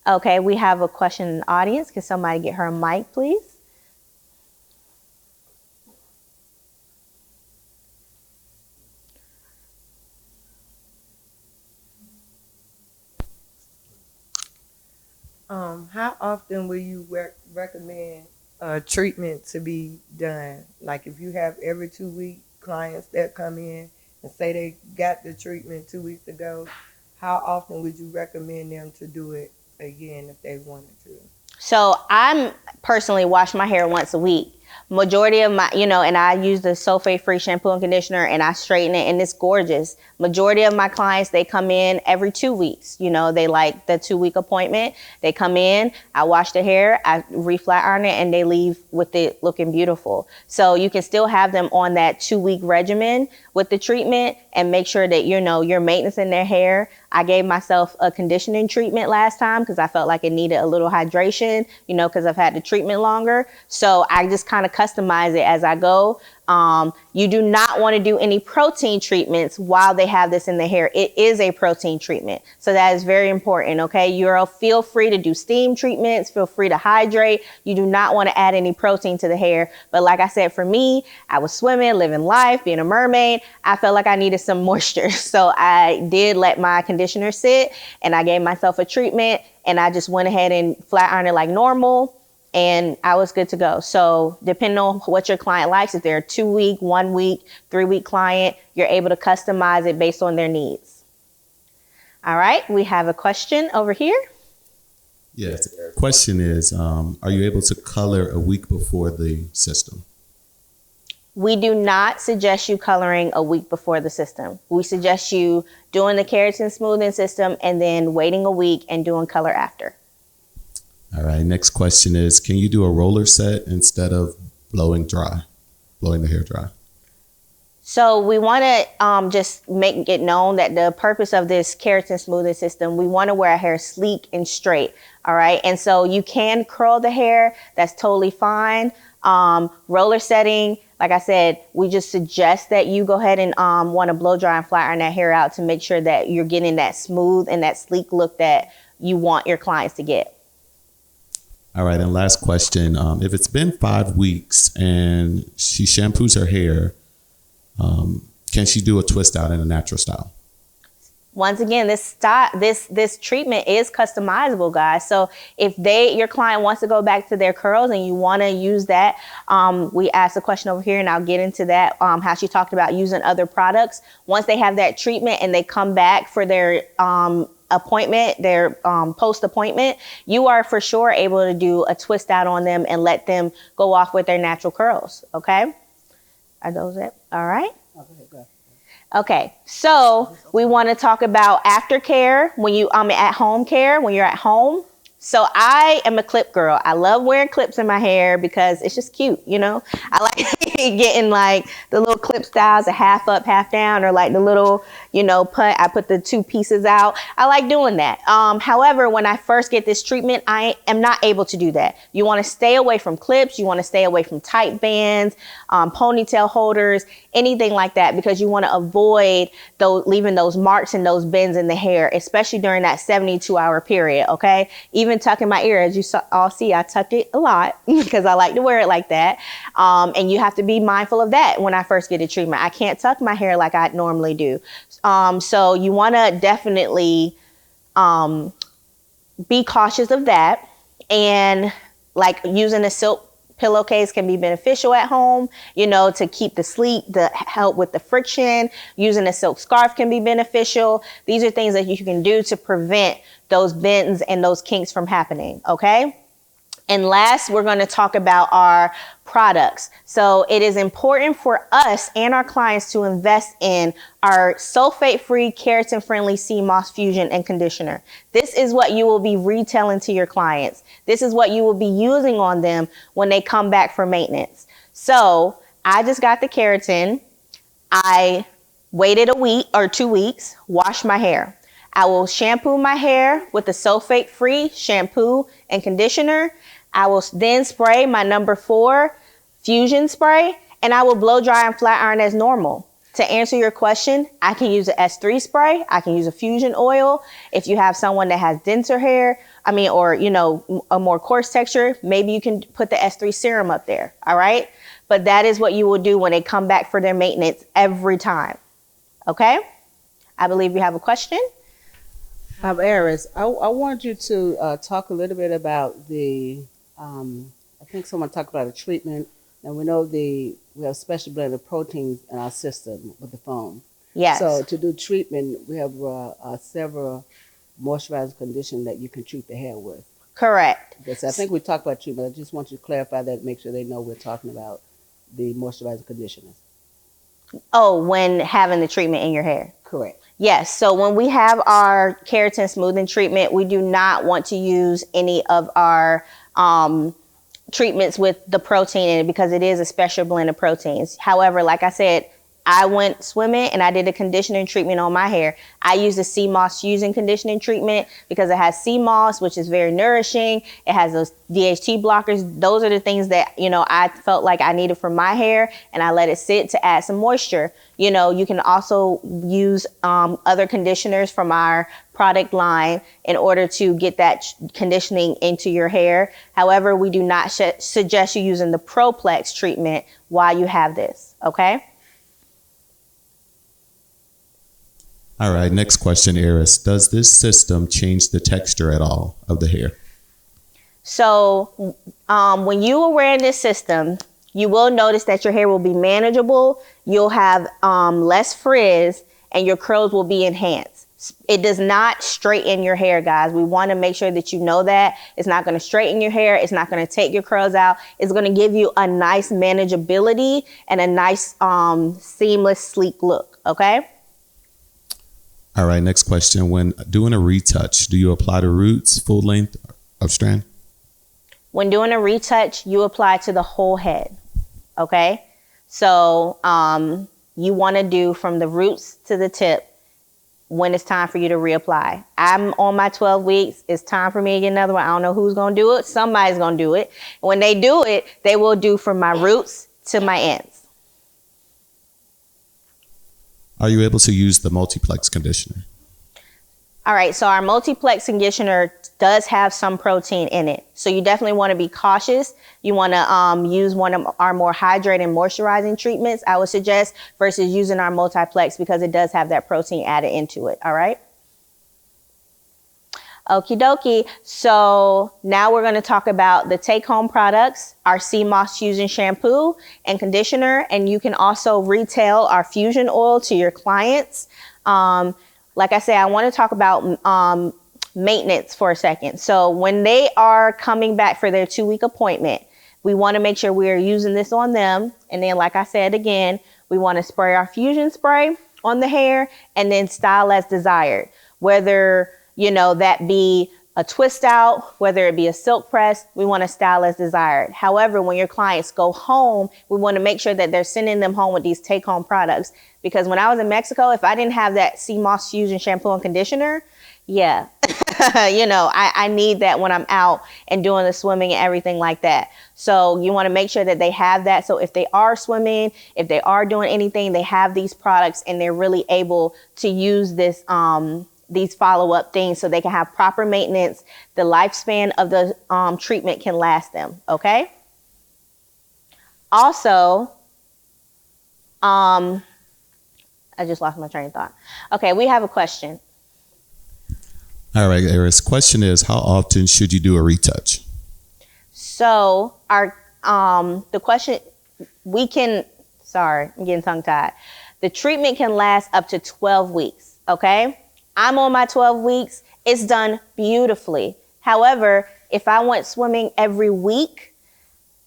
[SPEAKER 2] Okay. We have a question in the audience. Can somebody get her a mic, please?
[SPEAKER 4] How often will you recommend treatment to be done? Like if you have every 2 week clients that come in and say they got the treatment 2 weeks ago, how often would you recommend them to do it again if they wanted to?
[SPEAKER 2] So I'm personally wash my hair once a week. Majority of my, you know, and I use the sulfate-free shampoo and conditioner and I straighten it and it's gorgeous. Majority of my clients, they come in every 2 weeks. You know, they like the 2 week appointment. They come in, I wash their hair, I re-flat iron it, and they leave with it looking beautiful. So you can still have them on that 2 week regimen with the treatment and make sure that, you know, you're maintaining their hair. I gave myself a conditioning treatment last time because I felt like it needed a little hydration, you know, because I've had the treatment longer. So I just kind of customize it as I go. You do not want to do any protein treatments while they have this in the hair. It is a protein treatment. So that is very important. Okay. Feel free to do steam treatments. Feel free to hydrate. You do not want to add any protein to the hair. But like I said, for me, I was swimming, living life, being a mermaid. I felt like I needed some moisture. So I did let my conditioner sit and I gave myself a treatment and I just went ahead and flat ironed it like normal. And I was good to go. So depending on what your client likes, if they're a 2 week, 1 week, 3 week client, you're able to customize it based on their needs. All right. We have a question over here.
[SPEAKER 3] Yes. The question is, are you able to color a week before the system?
[SPEAKER 2] We do not suggest you coloring a week before the system. We suggest you doing the keratin smoothing system and then waiting a week and doing color after.
[SPEAKER 3] All right, next question is, can you do a roller set instead of blowing the hair dry?
[SPEAKER 2] So we want to just make it known that the purpose of this keratin smoothing system, we want to wear our hair sleek and straight. All right. And so you can curl the hair. That's totally fine. Roller setting, like I said, we just suggest that you go ahead and want to blow dry and flat iron that hair out to make sure that you're getting that smooth and that sleek look that you want your clients to get.
[SPEAKER 3] All right. And last question. If it's been 5 weeks and she shampoos her hair, can she do a twist out in a natural style?
[SPEAKER 2] Once again, this treatment is customizable, guys. So if your client wants to go back to their curls and you want to use that, we asked a question over here and I'll get into that, how she talked about using other products. Once they have that treatment and they come back for their appointment, their post appointment, you are for sure able to do a twist out on them and let them go off with their natural curls. Okay. Are those it? All right. Okay, so we want to talk about aftercare when you at home care when you're at home. So I am a clip girl. I love wearing clips in my hair because it's just cute, you know. I like getting like the little clip styles, a half up, half down, or like the little, you know, I put the 2 pieces out. I like doing that. However, when I first get this treatment, I am not able to do that. You want to stay away from clips. You want to stay away from tight bands, ponytail holders, anything like that, because you want to avoid leaving those marks and those bends in the hair, especially during that 72-hour period. Okay, even tucking my ear, as you all see, I tuck it a lot because I like to wear it like that. And you have to be mindful of that when I first get a treatment. I can't tuck my hair like I normally do. So you want to definitely be cautious of that. And like using a silk pillowcase can be beneficial at home, you know, to keep the help with the friction. Using a silk scarf can be beneficial. These are things that you can do to prevent those bends and those kinks from happening. Okay. And last, we're going to talk about our products. So it is important for us and our clients to invest in our sulfate-free, keratin-friendly sea moss fusion and conditioner. This is what you will be retailing to your clients. This is what you will be using on them when they come back for maintenance. So I just got the keratin. I waited a week or 2 weeks, washed my hair. I will shampoo my hair with the sulfate-free shampoo and conditioner. I will then spray my number 4 fusion spray, and I will blow dry and flat iron as normal. To answer your question, I can use an S3 spray. I can use a fusion oil. If you have someone that has denser hair, or, you know, a more coarse texture, maybe you can put the S3 serum up there. All right. But that is what you will do when they come back for their maintenance every time. Okay. I believe you have a question.
[SPEAKER 7] Eris, I wanted you to talk a little bit about I think someone talked about a treatment, and we know we have special blended proteins in our system with the foam.
[SPEAKER 2] Yes.
[SPEAKER 7] So to do treatment, we have several moisturizing conditions that you can treat the hair with.
[SPEAKER 2] Correct.
[SPEAKER 7] Yes, I think we talked about treatment. I just want you to clarify that, make sure they know we're talking about the moisturizing conditioners.
[SPEAKER 2] Oh, when having the treatment in your hair.
[SPEAKER 7] Correct.
[SPEAKER 2] Yes. So when we have our keratin smoothing treatment, we do not want to use any of our treatments with the protein in it because it is a special blend of proteins. However, like I said, I went swimming and I did a conditioning treatment on my hair. I used the sea moss fusion conditioning treatment because it has sea moss, which is very nourishing. It has those DHT blockers. Those are the things that, you know, I felt like I needed for my hair, and I let it sit to add some moisture. You know, you can also use other conditioners from our product line in order to get that conditioning into your hair. However, we do not suggest you using the Proplex treatment while you have this. Okay.
[SPEAKER 3] All right, next question, Eris. Does this system change the texture at all of the hair?
[SPEAKER 2] So when you are wearing this system, you will notice that your hair will be manageable. You'll have less frizz and your curls will be enhanced. It does not straighten your hair, guys. We want to make sure that you know that. It's not going to straighten your hair. It's not going to take your curls out. It's going to give you a nice manageability and a nice seamless, sleek look, okay?
[SPEAKER 3] All right, next question. When doing a retouch, do you apply the roots, full length of strand?
[SPEAKER 2] When doing a retouch, you apply to the whole head, okay? So you want to do from the roots to the tip when it's time for you to reapply. I'm on my 12 weeks. It's time for me to get another one. I don't know who's going to do it. Somebody's going to do it. When they do it, they will do from my roots to my ends.
[SPEAKER 3] Are you able to use the multiplex conditioner?
[SPEAKER 2] All right, so our multiplex conditioner does have some protein in it. So you definitely want to be cautious. You want to use one of our more hydrating, moisturizing treatments, I would suggest, versus using our multiplex because it does have that protein added into it, all right? Okie dokie. So now we're going to talk about the take-home products, our sea moss fusion shampoo and conditioner, and you can also retail our fusion oil to your clients. Like I said, I want to talk about maintenance for a second. So when they are coming back for their 2-week appointment, we want to make sure we are using this on them. And then, like I said again, we want to spray our fusion spray on the hair and then style as desired. Whether, you know, that be a twist out, whether it be a silk press, we want to style as desired. However, when your clients go home, we want to make sure that they're sending them home with these take-home products. Because when I was in Mexico, if I didn't have that sea moss fusion shampoo and conditioner, yeah, you know, I need that when I'm out and doing the swimming and everything like that. So you want to make sure that they have that. So if they are swimming, if they are doing anything, they have these products and they're really able to use this, these follow-up things so they can have proper maintenance. The lifespan of the treatment can last them. Okay. Also, I just lost my train of thought. Okay, we have a question.
[SPEAKER 3] All right, Eris. Question is, how often should you do a retouch?
[SPEAKER 2] So our the question sorry, I'm getting tongue-tied. The treatment can last up to 12 weeks. Okay. I'm on my 12 weeks. It's done beautifully. However, if I went swimming every week,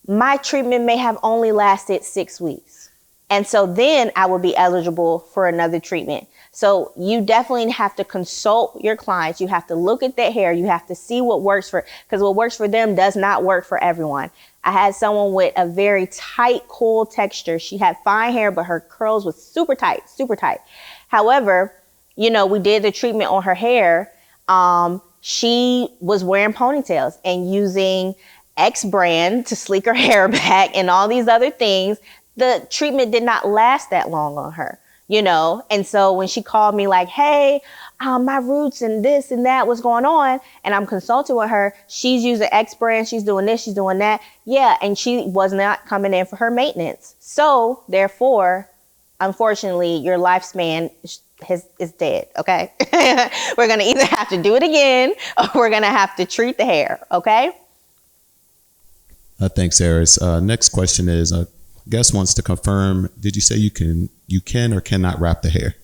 [SPEAKER 2] my treatment may have only lasted 6 weeks. And so then I would be eligible for another treatment. So you definitely have to consult your clients. You have to look at their hair. You have to see what works because what works for them does not work for everyone. I had someone with a very tight, cool texture. She had fine hair, but her curls was super tight, super tight. However, you know, we did the treatment on her hair. She was wearing ponytails and using X brand to sleek her hair back and all these other things. The treatment did not last that long on her, you know? And so when she called me like, hey, my roots and this and that, what's going on? And I'm consulting with her. She's using X brand. She's doing this. She's doing that. Yeah. And she was not coming in for her maintenance. So therefore, unfortunately, your lifespan is dead. Okay. We're going to either have to do it again or we're going to have to treat the hair. Okay.
[SPEAKER 3] Thanks, Eris. Next question is, guest wants to confirm, did you say you can or cannot wrap the hair?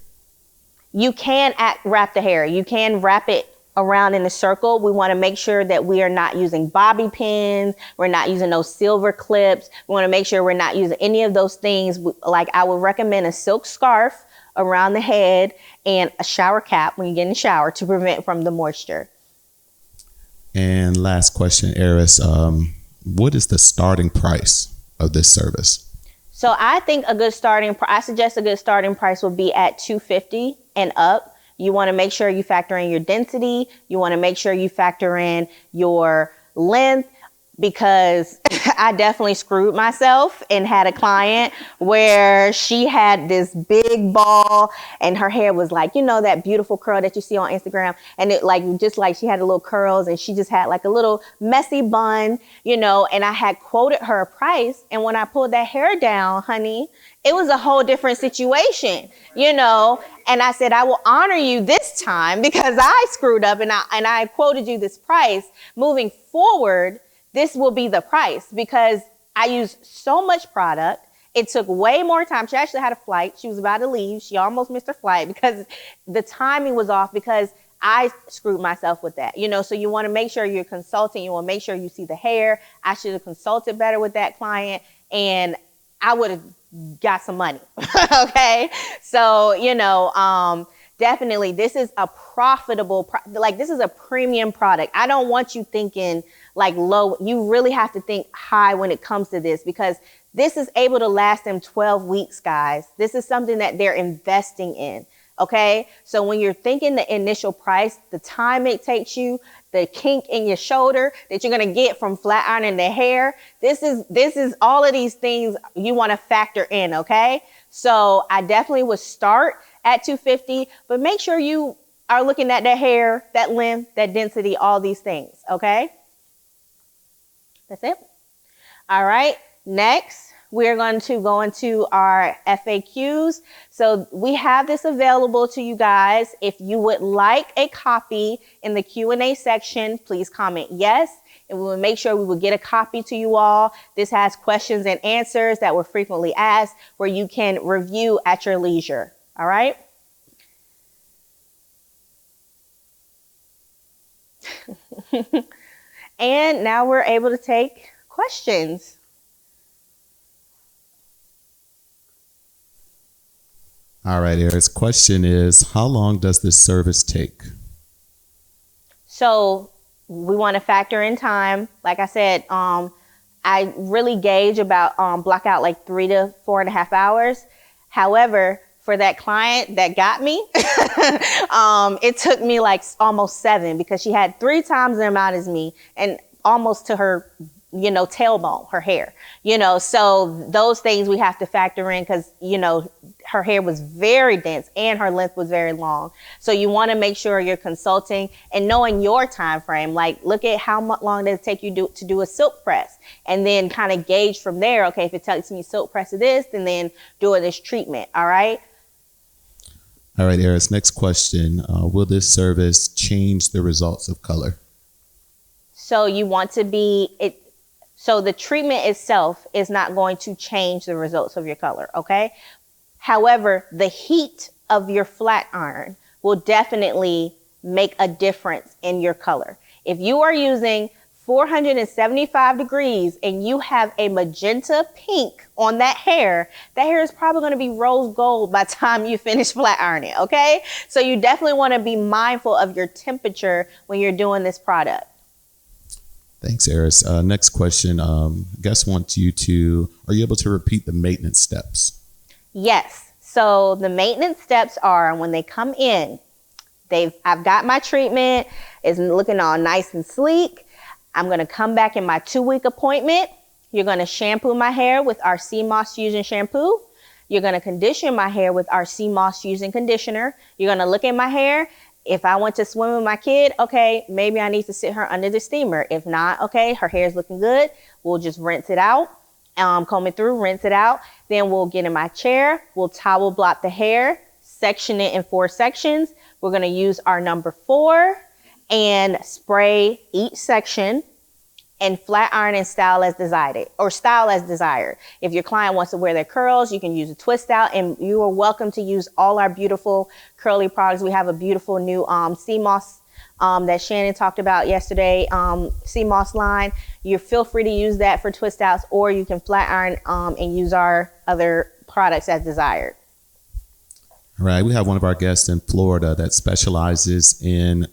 [SPEAKER 2] You can wrap the hair. You can wrap it around in a circle. We want to make sure that we are not using bobby pins. We're not using those silver clips. We want to make sure we're not using any of those things. Like I would recommend a silk scarf around the head and a shower cap when you get in the shower to prevent from the moisture. And
[SPEAKER 3] last question, Eris, what is the starting price of this service?
[SPEAKER 2] So I think I suggest a good starting price would be at $250 and up. You want to make sure you factor in your density. You want to make sure you factor in your length, because I definitely screwed myself and had a client where she had this big ball and her hair was like, you know, that beautiful curl that you see on Instagram. And it like, just like she had a little curls and she just had like a little messy bun, you know, and I had quoted her a price. And when I pulled that hair down, honey, it was a whole different situation, you know, and I said, I will honor you this time because I screwed up and I quoted you this price. Moving forward, this will be the price because I use so much product It took way more time. She actually had a flight. She was about to leave. She almost missed her flight because the timing was off because I screwed myself with that. So you want to make sure you're consulting. You want to make sure you see the hair. I should have consulted better with that client and I would have got some money. Okay. So, definitely this is a profitable, this is a premium product. I don't want you thinking like low. You really have to think high when it comes to this because this is able to last them 12 weeks, guys. This is something that they're investing in. Okay. So when you're thinking the initial price, the time it takes you, the kink in your shoulder that you're going to get from flat ironing the hair. This is all of these things you want to factor in. Okay. So I definitely would start at $250, but make sure you are looking at that hair, that length, that density, all these things. Okay. That's it. All right. Next, we're going to go into our FAQs. So we have this available to you guys. If you would like a copy in the Q&A section, please comment yes. And we will make sure we will get a copy to you all. This has questions and answers that were frequently asked where you can review at your leisure. All right. And now we're able to take questions.
[SPEAKER 3] All right, Eric's question is, how long does this service take?
[SPEAKER 2] So we want to factor in time. Like I said, I really gauge about block out like 3 to 4.5 hours. However, for that client that got me, it took me like almost 7 because she had 3 times the amount as me and almost to her, tailbone, her hair, so those things we have to factor in because, her hair was very dense and her length was very long. So you want to make sure you're consulting and knowing your time frame. Like look at how long does it take you to do a silk press and then kind of gauge from there. Okay, if it takes me silk press of this, and then do this treatment. All right.
[SPEAKER 3] All right, Eris, next question. Will this service change the results of color?
[SPEAKER 2] So you want to so the treatment itself is not going to change the results of your color, okay? However, the heat of your flat iron will definitely make a difference in your color. If you are using 475 degrees and you have a magenta pink on that hair is probably going to be rose gold by the time you finish flat ironing, okay? So you definitely want to be mindful of your temperature when you're doing this product.
[SPEAKER 3] Thanks, Eris. Next question. Guest wants you to, are you able to repeat the maintenance steps?
[SPEAKER 2] Yes. So the maintenance steps are when they come in, I've got my treatment, it's looking all nice and sleek. I'm going to come back in my 2-week appointment. You're going to shampoo my hair with our sea moss fusion shampoo. You're going to condition my hair with our sea moss fusion conditioner. You're going to look at my hair. If I went to swim with my kid, okay, maybe I need to sit her under the steamer. If not, okay, her hair is looking good. We'll just rinse it out, comb it through, rinse it out. Then we'll get in my chair. We'll towel blot the hair, section it in 4 sections. We're going to use our number 4 and spray each section and flat iron and style as desired, or style as desired. If your client wants to wear their curls, you can use a twist out, and you are welcome to use all our beautiful curly products. We have a beautiful new sea moss that Shannon talked about yesterday, sea moss line. You feel free to use that for twist outs, or you can flat iron and use our other products as desired.
[SPEAKER 3] All right, we have one of our guests in Florida that specializes in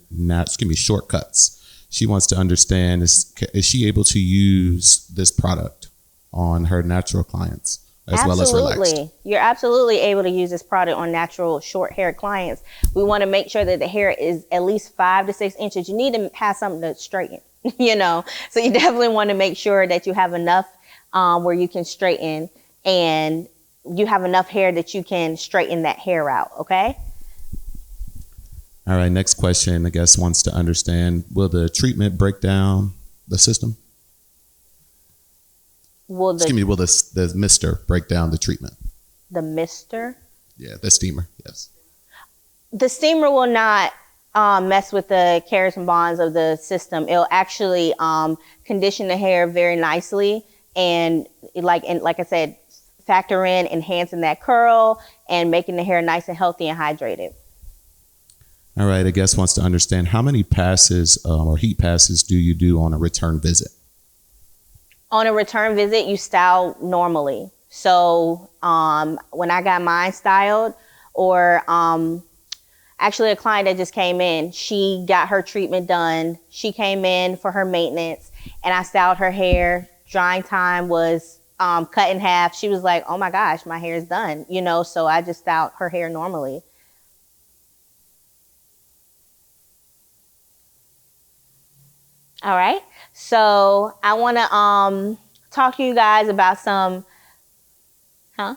[SPEAKER 3] shortcuts. She wants to understand, is she able to use this product on her natural clients as well as relaxed?
[SPEAKER 2] Absolutely. You're absolutely able to use this product on natural short-haired clients. We want to make sure that the hair is at least 5 to 6 inches. You need to have something to straighten, So you definitely want to make sure that you have enough where you can straighten, and you have enough hair that you can straighten that hair out, okay?
[SPEAKER 3] All right, next question. The guest wants to understand, will the treatment break down the system? Will the mister break down the treatment?
[SPEAKER 2] The mister?
[SPEAKER 3] Yeah, the steamer, yes.
[SPEAKER 2] The steamer will not mess with the keratin bonds of the system. It'll actually condition the hair very nicely, and like I said, factor in enhancing that curl and making the hair nice and healthy and hydrated.
[SPEAKER 3] All right, a guest wants to understand how many passes or heat passes do you do on a return visit?
[SPEAKER 2] On a return visit, you style normally. So when I got mine styled, or actually a client that just came in, she got her treatment done. She came in for her maintenance and I styled her hair. Drying time was cut in half. She was like, oh my gosh, my hair is done, you know, so I just styled her hair normally. All right, so I want to talk to you guys about some, I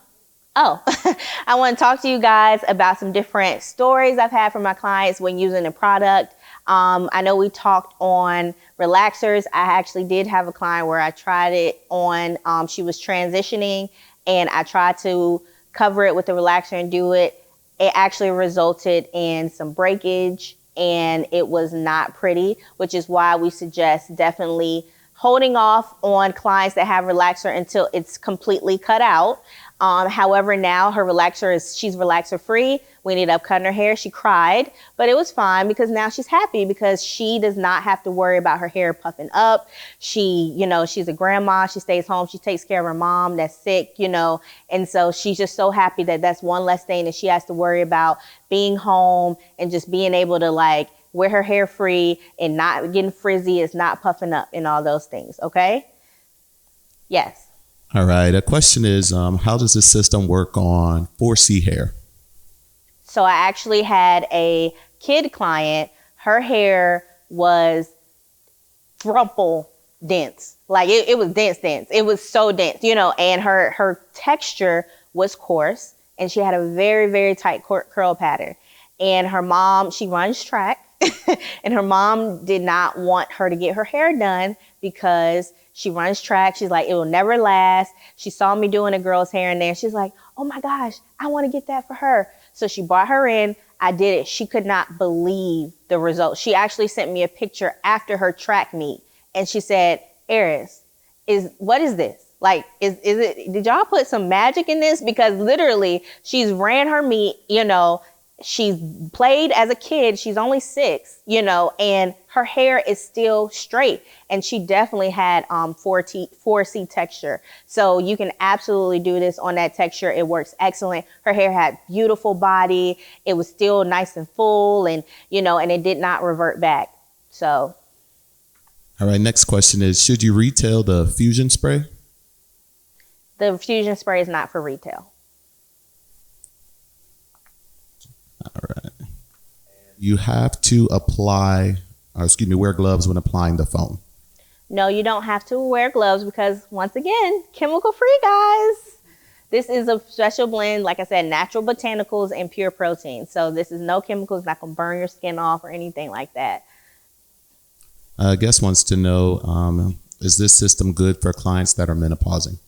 [SPEAKER 2] want to talk to you guys about some different stories I've had from my clients when using the product. I know we talked on relaxers. I actually did have a client where I tried it on, she was transitioning and I tried to cover it with the relaxer and do it. It actually resulted in some breakage and it was not pretty, which is why we suggest definitely holding off on clients that have relaxer until it's completely cut out. However, now her she's relaxer free. We ended up cutting her hair. She cried, but it was fine because now she's happy because she does not have to worry about her hair puffing up. She, you know, she's a grandma. She stays home. She takes care of her mom that's sick, you know, and so she's just so happy that that's one less thing that she has to worry about, being home and just being able to like wear her hair free and not getting frizzy. It's not puffing up and all those things. Okay. Yes.
[SPEAKER 3] All right. A question is, how does this system work on 4C hair?
[SPEAKER 2] So I actually had a kid client. Her hair was rumple dense. Like it was dense. It was so dense, you know, and her texture was coarse and she had a very, very tight curl pattern. And her mom, she runs track and her mom did not want her to get her hair done because she runs track. She's like, it will never last. She saw me doing a girl's hair in there. She's like, oh my gosh, I want to get that for her. So she brought her in. I did it. She could not believe the results. She actually sent me a picture after her track meet. And she said, Eris, what is this? Like, did y'all put some magic in this? Because literally she's ran her meet, you know, she's played as a kid. She's only 6, you know, and her hair is still straight. And she definitely had 4C texture. So you can absolutely do this on that texture. It works excellent. Her hair had beautiful body. It was still nice and full and, you know, and it did not revert back. So.
[SPEAKER 3] All right. Next question is, should you retail the Fusion spray?
[SPEAKER 2] The Fusion spray is not for retail.
[SPEAKER 3] All right. You have to wear gloves when applying the foam.
[SPEAKER 2] No, you don't have to wear gloves because once again, chemical free, guys. This is a special blend, like I said, natural botanicals and pure protein. So this is no chemicals, not gonna burn your skin off or anything like that.
[SPEAKER 3] Guest wants to know, is this system good for clients that are menopausing?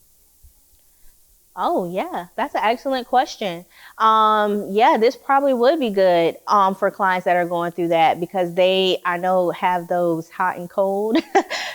[SPEAKER 2] Oh, yeah, that's an excellent question. Yeah, this probably would be good for clients that are going through that because they, I know, have those hot and cold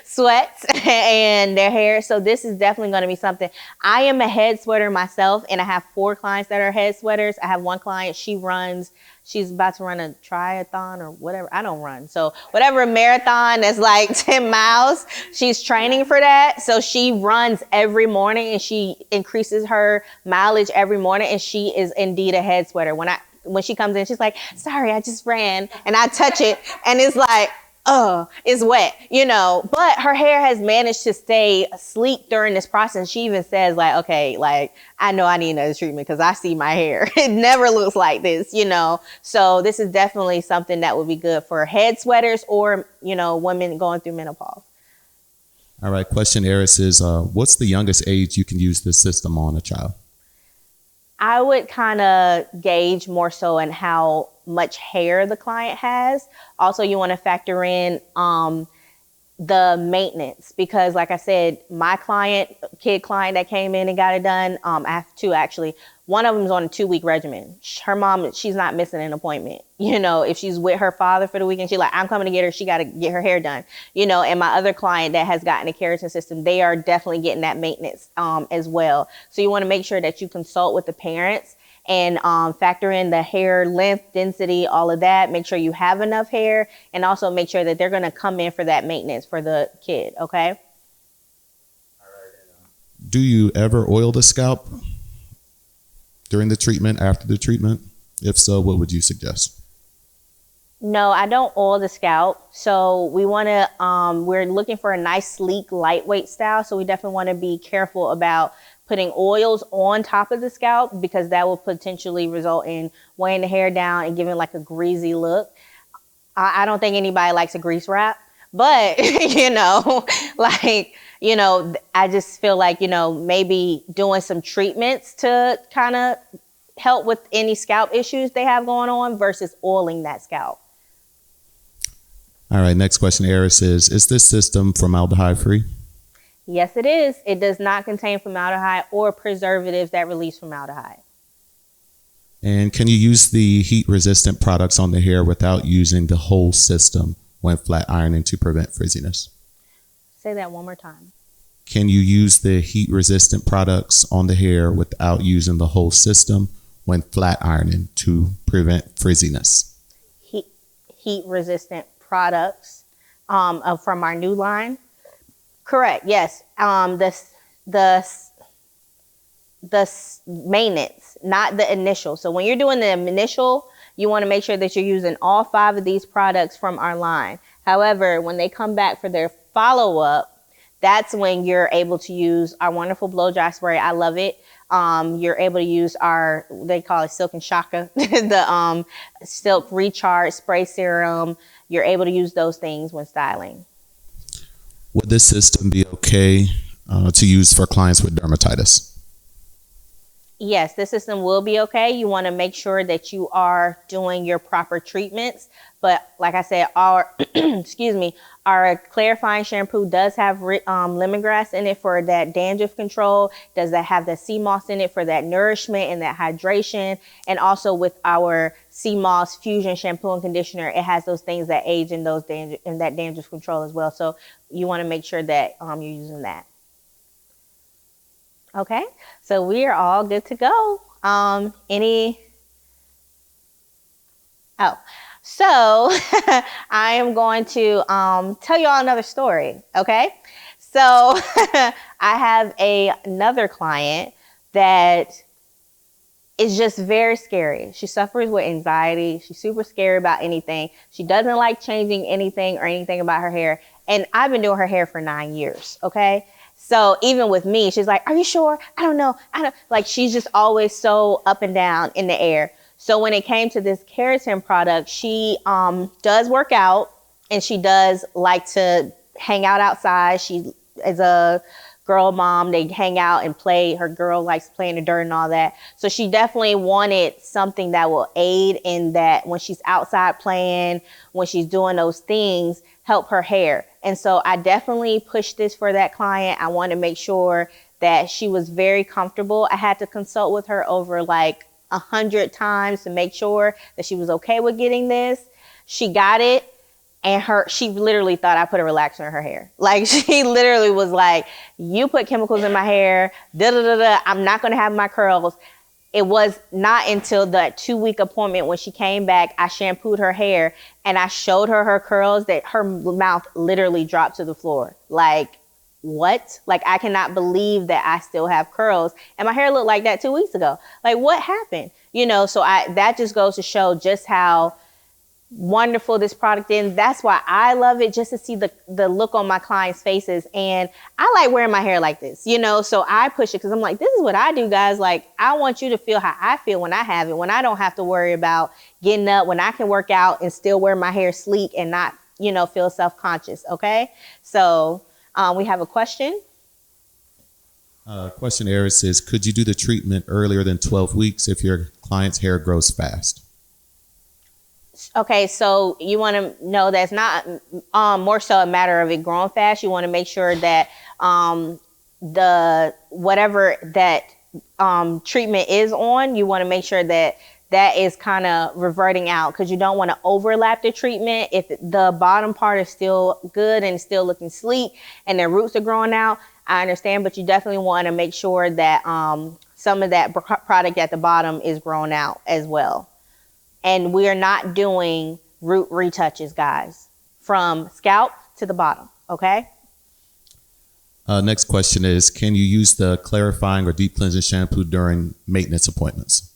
[SPEAKER 2] sweats and their hair. So this is definitely going to be something. I am a head sweater myself, and I have 4 clients that are head sweaters. I have one client, she's about to run a triathlon or whatever. I don't run. So whatever marathon that's like 10 miles, she's training for that. So she runs every morning and she increases her mileage every morning. And she is indeed a head sweater. When she comes in, she's like, sorry, I just ran. And I touch it and it's like, it's wet, you know, but her hair has managed to stay sleek during this process. She even says like, okay, like I know I need another treatment because I see my hair. It never looks like this, you know? So this is definitely something that would be good for head sweaters or, you know, women going through menopause.
[SPEAKER 3] All right. Question, Eris, is what's the youngest age you can use this system on a child?
[SPEAKER 2] I would kind of gauge more so in how much hair the client has. Also, you want to factor in the maintenance, because like I said, my kid client that came in and got it done, I have two actually. One of them's on a 2-week regimen. Her mom, she's not missing an appointment. If she's with her father for the weekend, she's like, I'm coming to get her. She got to get her hair done. And my other client that has gotten a keratin system, they are definitely getting that maintenance as well. So you want to make sure that you consult with the parents and factor in the hair length, density, all of that. Make sure you have enough hair, and also make sure that they're going to come in for that maintenance for the kid, okay?
[SPEAKER 3] Do you ever oil the scalp during the treatment, after the treatment? If so, what would you suggest?
[SPEAKER 2] No, I don't oil the scalp. So we want to, we're looking for a nice, sleek, lightweight style. So we definitely want to be careful about putting oils on top of the scalp, because that will potentially result in weighing the hair down and giving like a greasy look. I don't think anybody likes a grease wrap, but I just feel like, maybe doing some treatments to kind of help with any scalp issues they have going on versus oiling that scalp.
[SPEAKER 3] All right, next question, Eris, is this system formaldehyde free?
[SPEAKER 2] Yes, it is. It does not contain formaldehyde or preservatives that release formaldehyde.
[SPEAKER 3] And can you use the heat-resistant products on the hair without using the whole system when flat ironing to prevent frizziness?
[SPEAKER 2] Say that one more time.
[SPEAKER 3] Can you use the heat-resistant products on the hair without using the whole system when flat ironing to prevent frizziness?
[SPEAKER 2] Heat-resistant products from our new line? Correct. Yes. The maintenance, not the initial. So when you're doing the initial, you want to make sure that you're using all 5 of these products from our line. However, when they come back for their follow-up, that's when you're able to use our wonderful blow dry spray. I love it. You're able to use they call it Silk and Shaka, the Silk Recharge Spray Serum. You're able to use those things when styling.
[SPEAKER 3] Would this system be okay to use for clients with dermatitis?
[SPEAKER 2] Yes, this system will be okay. You want to make sure that you are doing your proper treatments. But like I said, our our clarifying shampoo does have lemongrass in it for that dandruff control. Does that have the sea moss in it for that nourishment and that hydration? And also with our sea moss fusion shampoo and conditioner, it has those things that aid in that dandruff control as well. So you want to make sure that you're using that. Okay, so we are all good to go. So I am going to tell you all another story, okay? So I have another client that is just very scary. She suffers with anxiety. She's super scared about anything. She doesn't like changing anything or anything about her hair. And I've been doing her hair for 9 years, okay? So even with me, she's like, are you sure? I don't know. She's just always so up and down in the air. So when it came to this keratin product, she does work out and she does like to hang out outside. She is a girl mom. They hang out and play. Her girl likes playing in the dirt and all that. So she definitely wanted something that will aid in that when she's outside playing, when she's doing those things, help her hair. And so I definitely pushed this for that client. I want to make sure that she was very comfortable. I had to consult with her over 100 times to make sure that she was okay with getting this. She got it, and she literally thought I put a relaxer in her hair. She literally was like, you put chemicals in my hair, I'm not going to have my curls. It was not until that 2-week appointment when she came back, I shampooed her hair and I showed her curls that her mouth literally dropped to the floor. What? I cannot believe that I still have curls and my hair looked like that 2 weeks ago. What happened? So that just goes to show just how wonderful this product is. That's why I love it, just to see the look on my clients' faces. And I like wearing my hair like this, so I push it because I'm like, this is what I do, guys. I want you to feel how I feel when I have it, when I don't have to worry about getting up, when I can work out and still wear my hair sleek and not, feel self-conscious. Okay. So we have a question.
[SPEAKER 3] Question, Eris, is could you do the treatment earlier than 12 weeks if your client's hair grows fast?
[SPEAKER 2] Okay, so you want to know that's not more so a matter of it growing fast. You want to make sure that the whatever that treatment is on, you want to make sure that that is kind of reverting out, because you don't want to overlap the treatment. If the bottom part is still good and still looking sleek and their roots are growing out, I understand, but you definitely want to make sure that some of that product at the bottom is growing out as well. And we are not doing root retouches, guys, from scalp to the bottom, okay?
[SPEAKER 3] Next question is, can you use the clarifying or deep cleansing shampoo during maintenance appointments?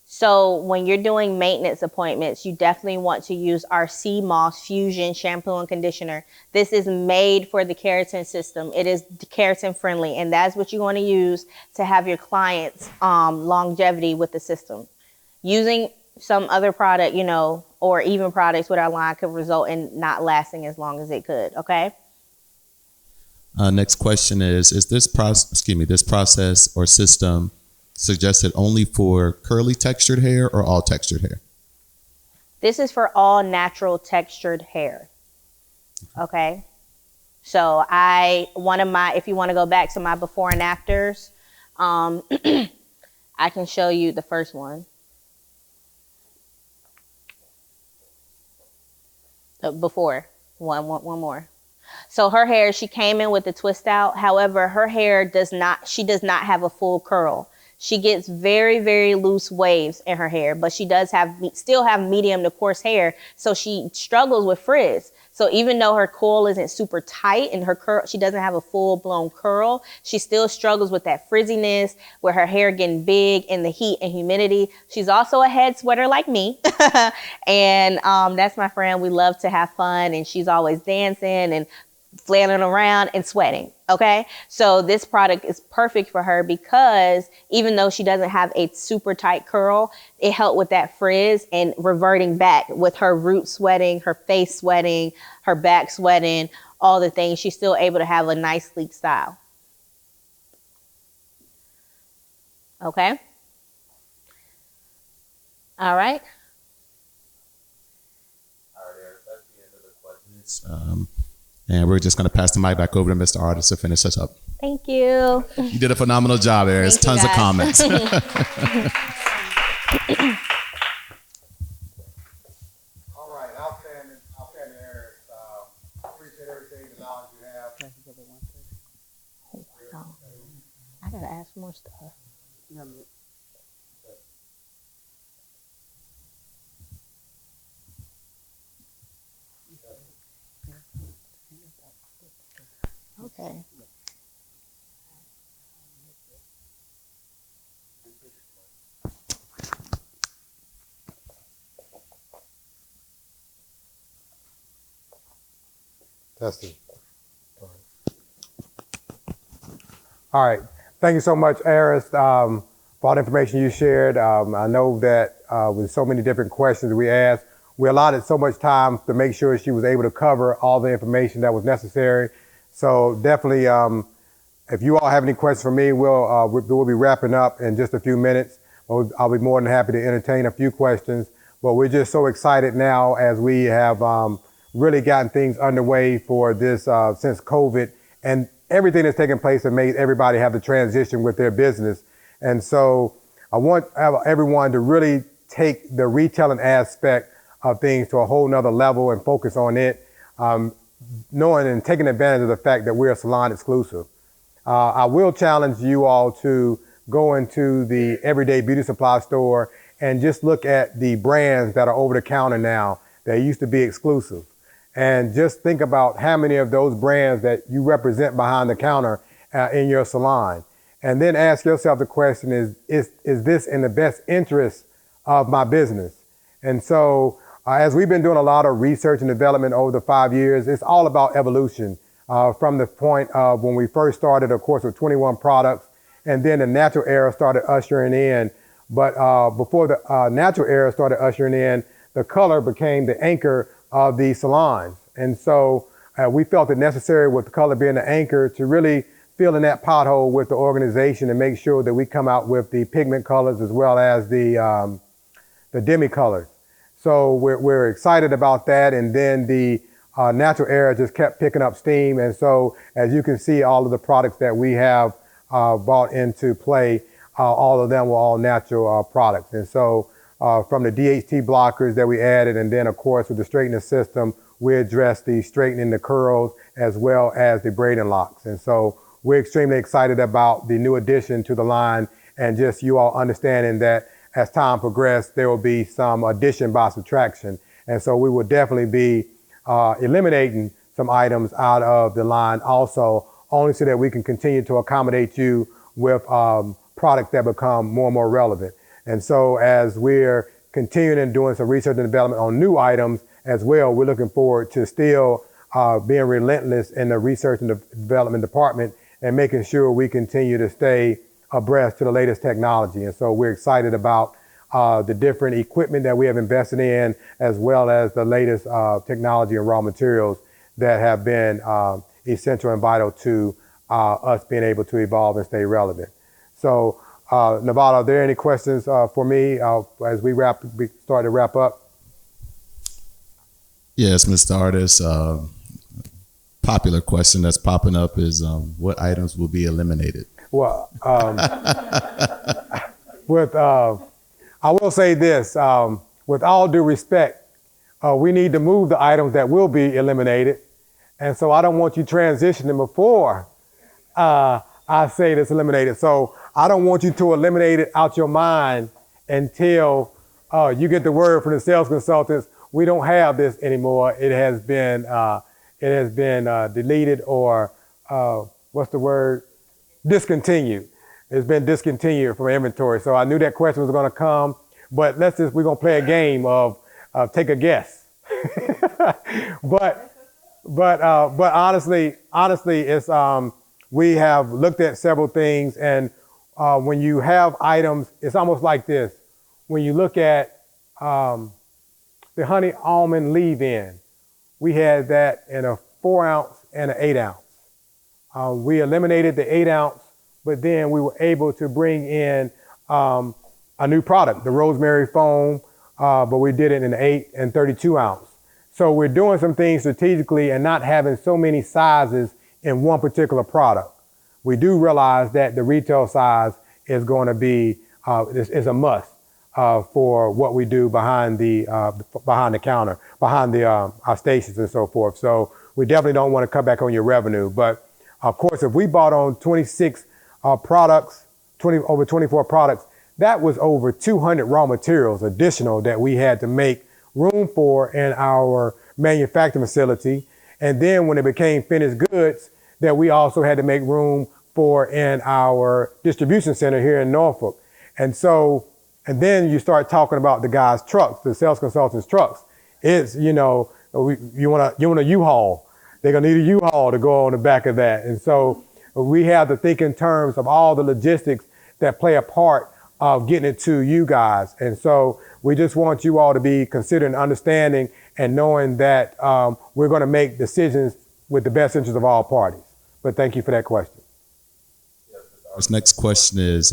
[SPEAKER 2] So when you're doing maintenance appointments, you definitely want to use our Sea Moss Fusion shampoo and conditioner. This is made for the keratin system. It is keratin friendly, and that's what you want to use to have your clients longevity with the system. Using some other product, you know, or even products with our line could result in not lasting as long as it could, okay?
[SPEAKER 3] Next question is this process or system suggested only for curly textured hair or all textured hair?
[SPEAKER 2] This is for all natural textured hair. Okay. So if you want to go back to my before and afters, I can show you the first one. Before, one more. So her hair, she came in with the twist out. However, her hair does not have a full curl. She gets very, very loose waves in her hair, but she does still have medium to coarse hair. So she struggles with frizz. So even though her coil isn't super tight and her curl, she doesn't have a full blown curl, she still struggles with that frizziness, with her hair getting big in the heat and humidity. She's also a head sweater like me. And that's my friend. We love to have fun, and she's always dancing and flailing around and sweating. Okay. So this product is perfect for her because even though she doesn't have a super tight curl, it helped with that frizz and reverting back with her root sweating, her face sweating, her back sweating, all the things. She's still able to have a nice sleek style. Okay. All right.
[SPEAKER 3] That's the end of the questions. And we're just going to pass the mic back over to Mr. Artist to finish us up.
[SPEAKER 2] Thank you.
[SPEAKER 3] You did a phenomenal job, Eris. Tons of comments.
[SPEAKER 1] All right, outstanding, Eris. Appreciate everything, the knowledge you have.
[SPEAKER 2] Oh, I gotta ask more stuff. Okay.
[SPEAKER 1] Testing. All right. Thank you so much, Eris, for all the information you shared. I know that with so many different questions we asked, we allotted so much time to make sure she was able to cover all the information that was necessary. So definitely, if you all have any questions for me, we'll be wrapping up in just a few minutes. I'll be more than happy to entertain a few questions. But we're just so excited now as we have really gotten things underway for this since COVID, and everything that's taken place and made everybody have to transition with their business. And so I want everyone to really take the retailing aspect of things to a whole nother level and focus on it, knowing and taking advantage of the fact that we're salon exclusive. I will challenge you all to go into the everyday beauty supply store and just look at the brands that are over the counter now that used to be exclusive. And just think about how many of those brands that you represent behind the counter in your salon. And then ask yourself the question, is this in the best interest of my business? And so as we've been doing a lot of research and development over the 5 years, it's all about evolution from the point of when we first started, of course, with 21 products, and then the natural era started ushering in. But before the natural era started ushering in, the color became the anchor of the salons. And so we felt it necessary, with the color being the anchor, to really fill in that pothole with the organization and make sure that we come out with the pigment colors as well as the the demi-colors. So we're excited about that. And then the natural air just kept picking up steam. And so as you can see, all of the products that we have brought into play, all of them were all natural products. And so from the DHT blockers that we added, and then of course with the straightening system, we addressed the straightening the curls as well as the braiding locks. And so we're extremely excited about the new addition to the line, and just you all understanding that as time progressed, there will be some addition by subtraction. And so we will definitely be eliminating some items out of the line also, only so that we can continue to accommodate you with products that become more and more relevant. And so as we're continuing and doing some research and development on new items as well, we're looking forward to still being relentless in the research and development department and making sure we continue to stay abreast to the latest technology. And so we're excited about the different equipment that we have invested in, as well as the latest technology and raw materials that have been essential and vital to us being able to evolve and stay relevant. So Nevada, are there any questions for me as we start to wrap up?
[SPEAKER 3] Yes, Mr. Artist. Popular question that's popping up is what items will be eliminated?
[SPEAKER 1] Well, I will say this, with all due respect, we need to move the items that will be eliminated. And so I don't want you transitioning before I say it's eliminated. So I don't want you to eliminate it out your mind until you get the word from the sales consultants, we don't have this anymore. It has been deleted, or what's the word? Discontinued. It's been discontinued from inventory. So I knew that question was going to come, but we're going to play a game of take a guess. but honestly, it's we have looked at several things, and when you have items, it's almost like this. When you look at the honey almond leave-in, we had that in a 4 ounce and an 8 ounce. We eliminated the 8 ounce, but then we were able to bring in a new product, the rosemary foam, but we did it in 8 and 32 ounce. So we're doing some things strategically and not having so many sizes in one particular product. We do realize that the retail size is going to be is a must for what we do behind the counter, behind our stations and so forth. So we definitely don't want to cut back on your revenue. But of course, if we bought on 26 products, over 24 products, that was over 200 raw materials additional that we had to make room for in our manufacturing facility. And then when it became finished goods, that we also had to make room for in our distribution center here in Norfolk. And so, and then you start talking about the guys' trucks, the sales consultants' trucks. It's, you want a U-Haul. They're gonna need a U-Haul to go on the back of that. And so we have to think in terms of all the logistics that play a part of getting it to you guys. And so we just want you all to be considering, understanding, and knowing that we're gonna make decisions with the best interest of all parties. But thank you for that question.
[SPEAKER 3] This next question is,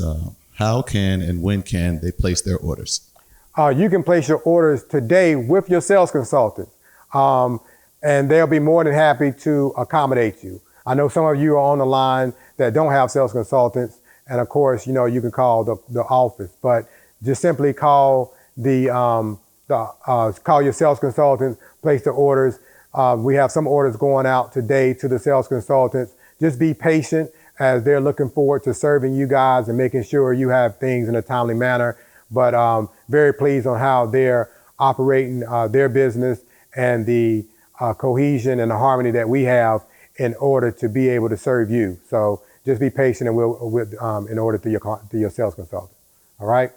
[SPEAKER 3] how can and when can they place their orders?
[SPEAKER 1] You can place your orders today with your sales consultant, and they'll be more than happy to accommodate you. I know some of you are on the line that don't have sales consultants, and of course, you can call the office, but just simply call call your sales consultant, place the orders. We have some orders going out today to the sales consultants. Just be patient as they're looking forward to serving you guys and making sure you have things in a timely manner. But very pleased on how they're operating their business and the cohesion and the harmony that we have in order to be able to serve you. So just be patient, and we'll in order through your sales consultant. All right.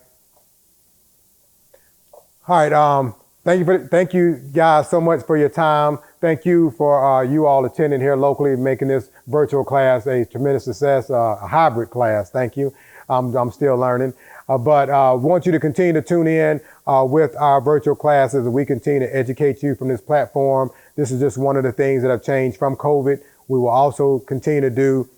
[SPEAKER 1] All right. Thank you guys so much for your time. Thank you for you all attending here locally, making this virtual class a tremendous success, a hybrid class. Thank you. I'm still learning, but want you to continue to tune in with our virtual classes, and we continue to educate you from this platform. This is just one of the things that have changed from COVID. We will also continue to do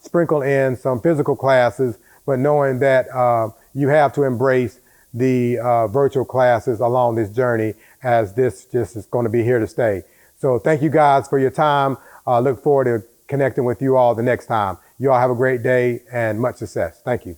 [SPEAKER 1] sprinkle in some physical classes, but knowing that you have to embrace the virtual classes along this journey, as this just is going to be here to stay. So thank you guys for your time. Look forward to connecting with you all the next time. You all have a great day and much success. Thank you.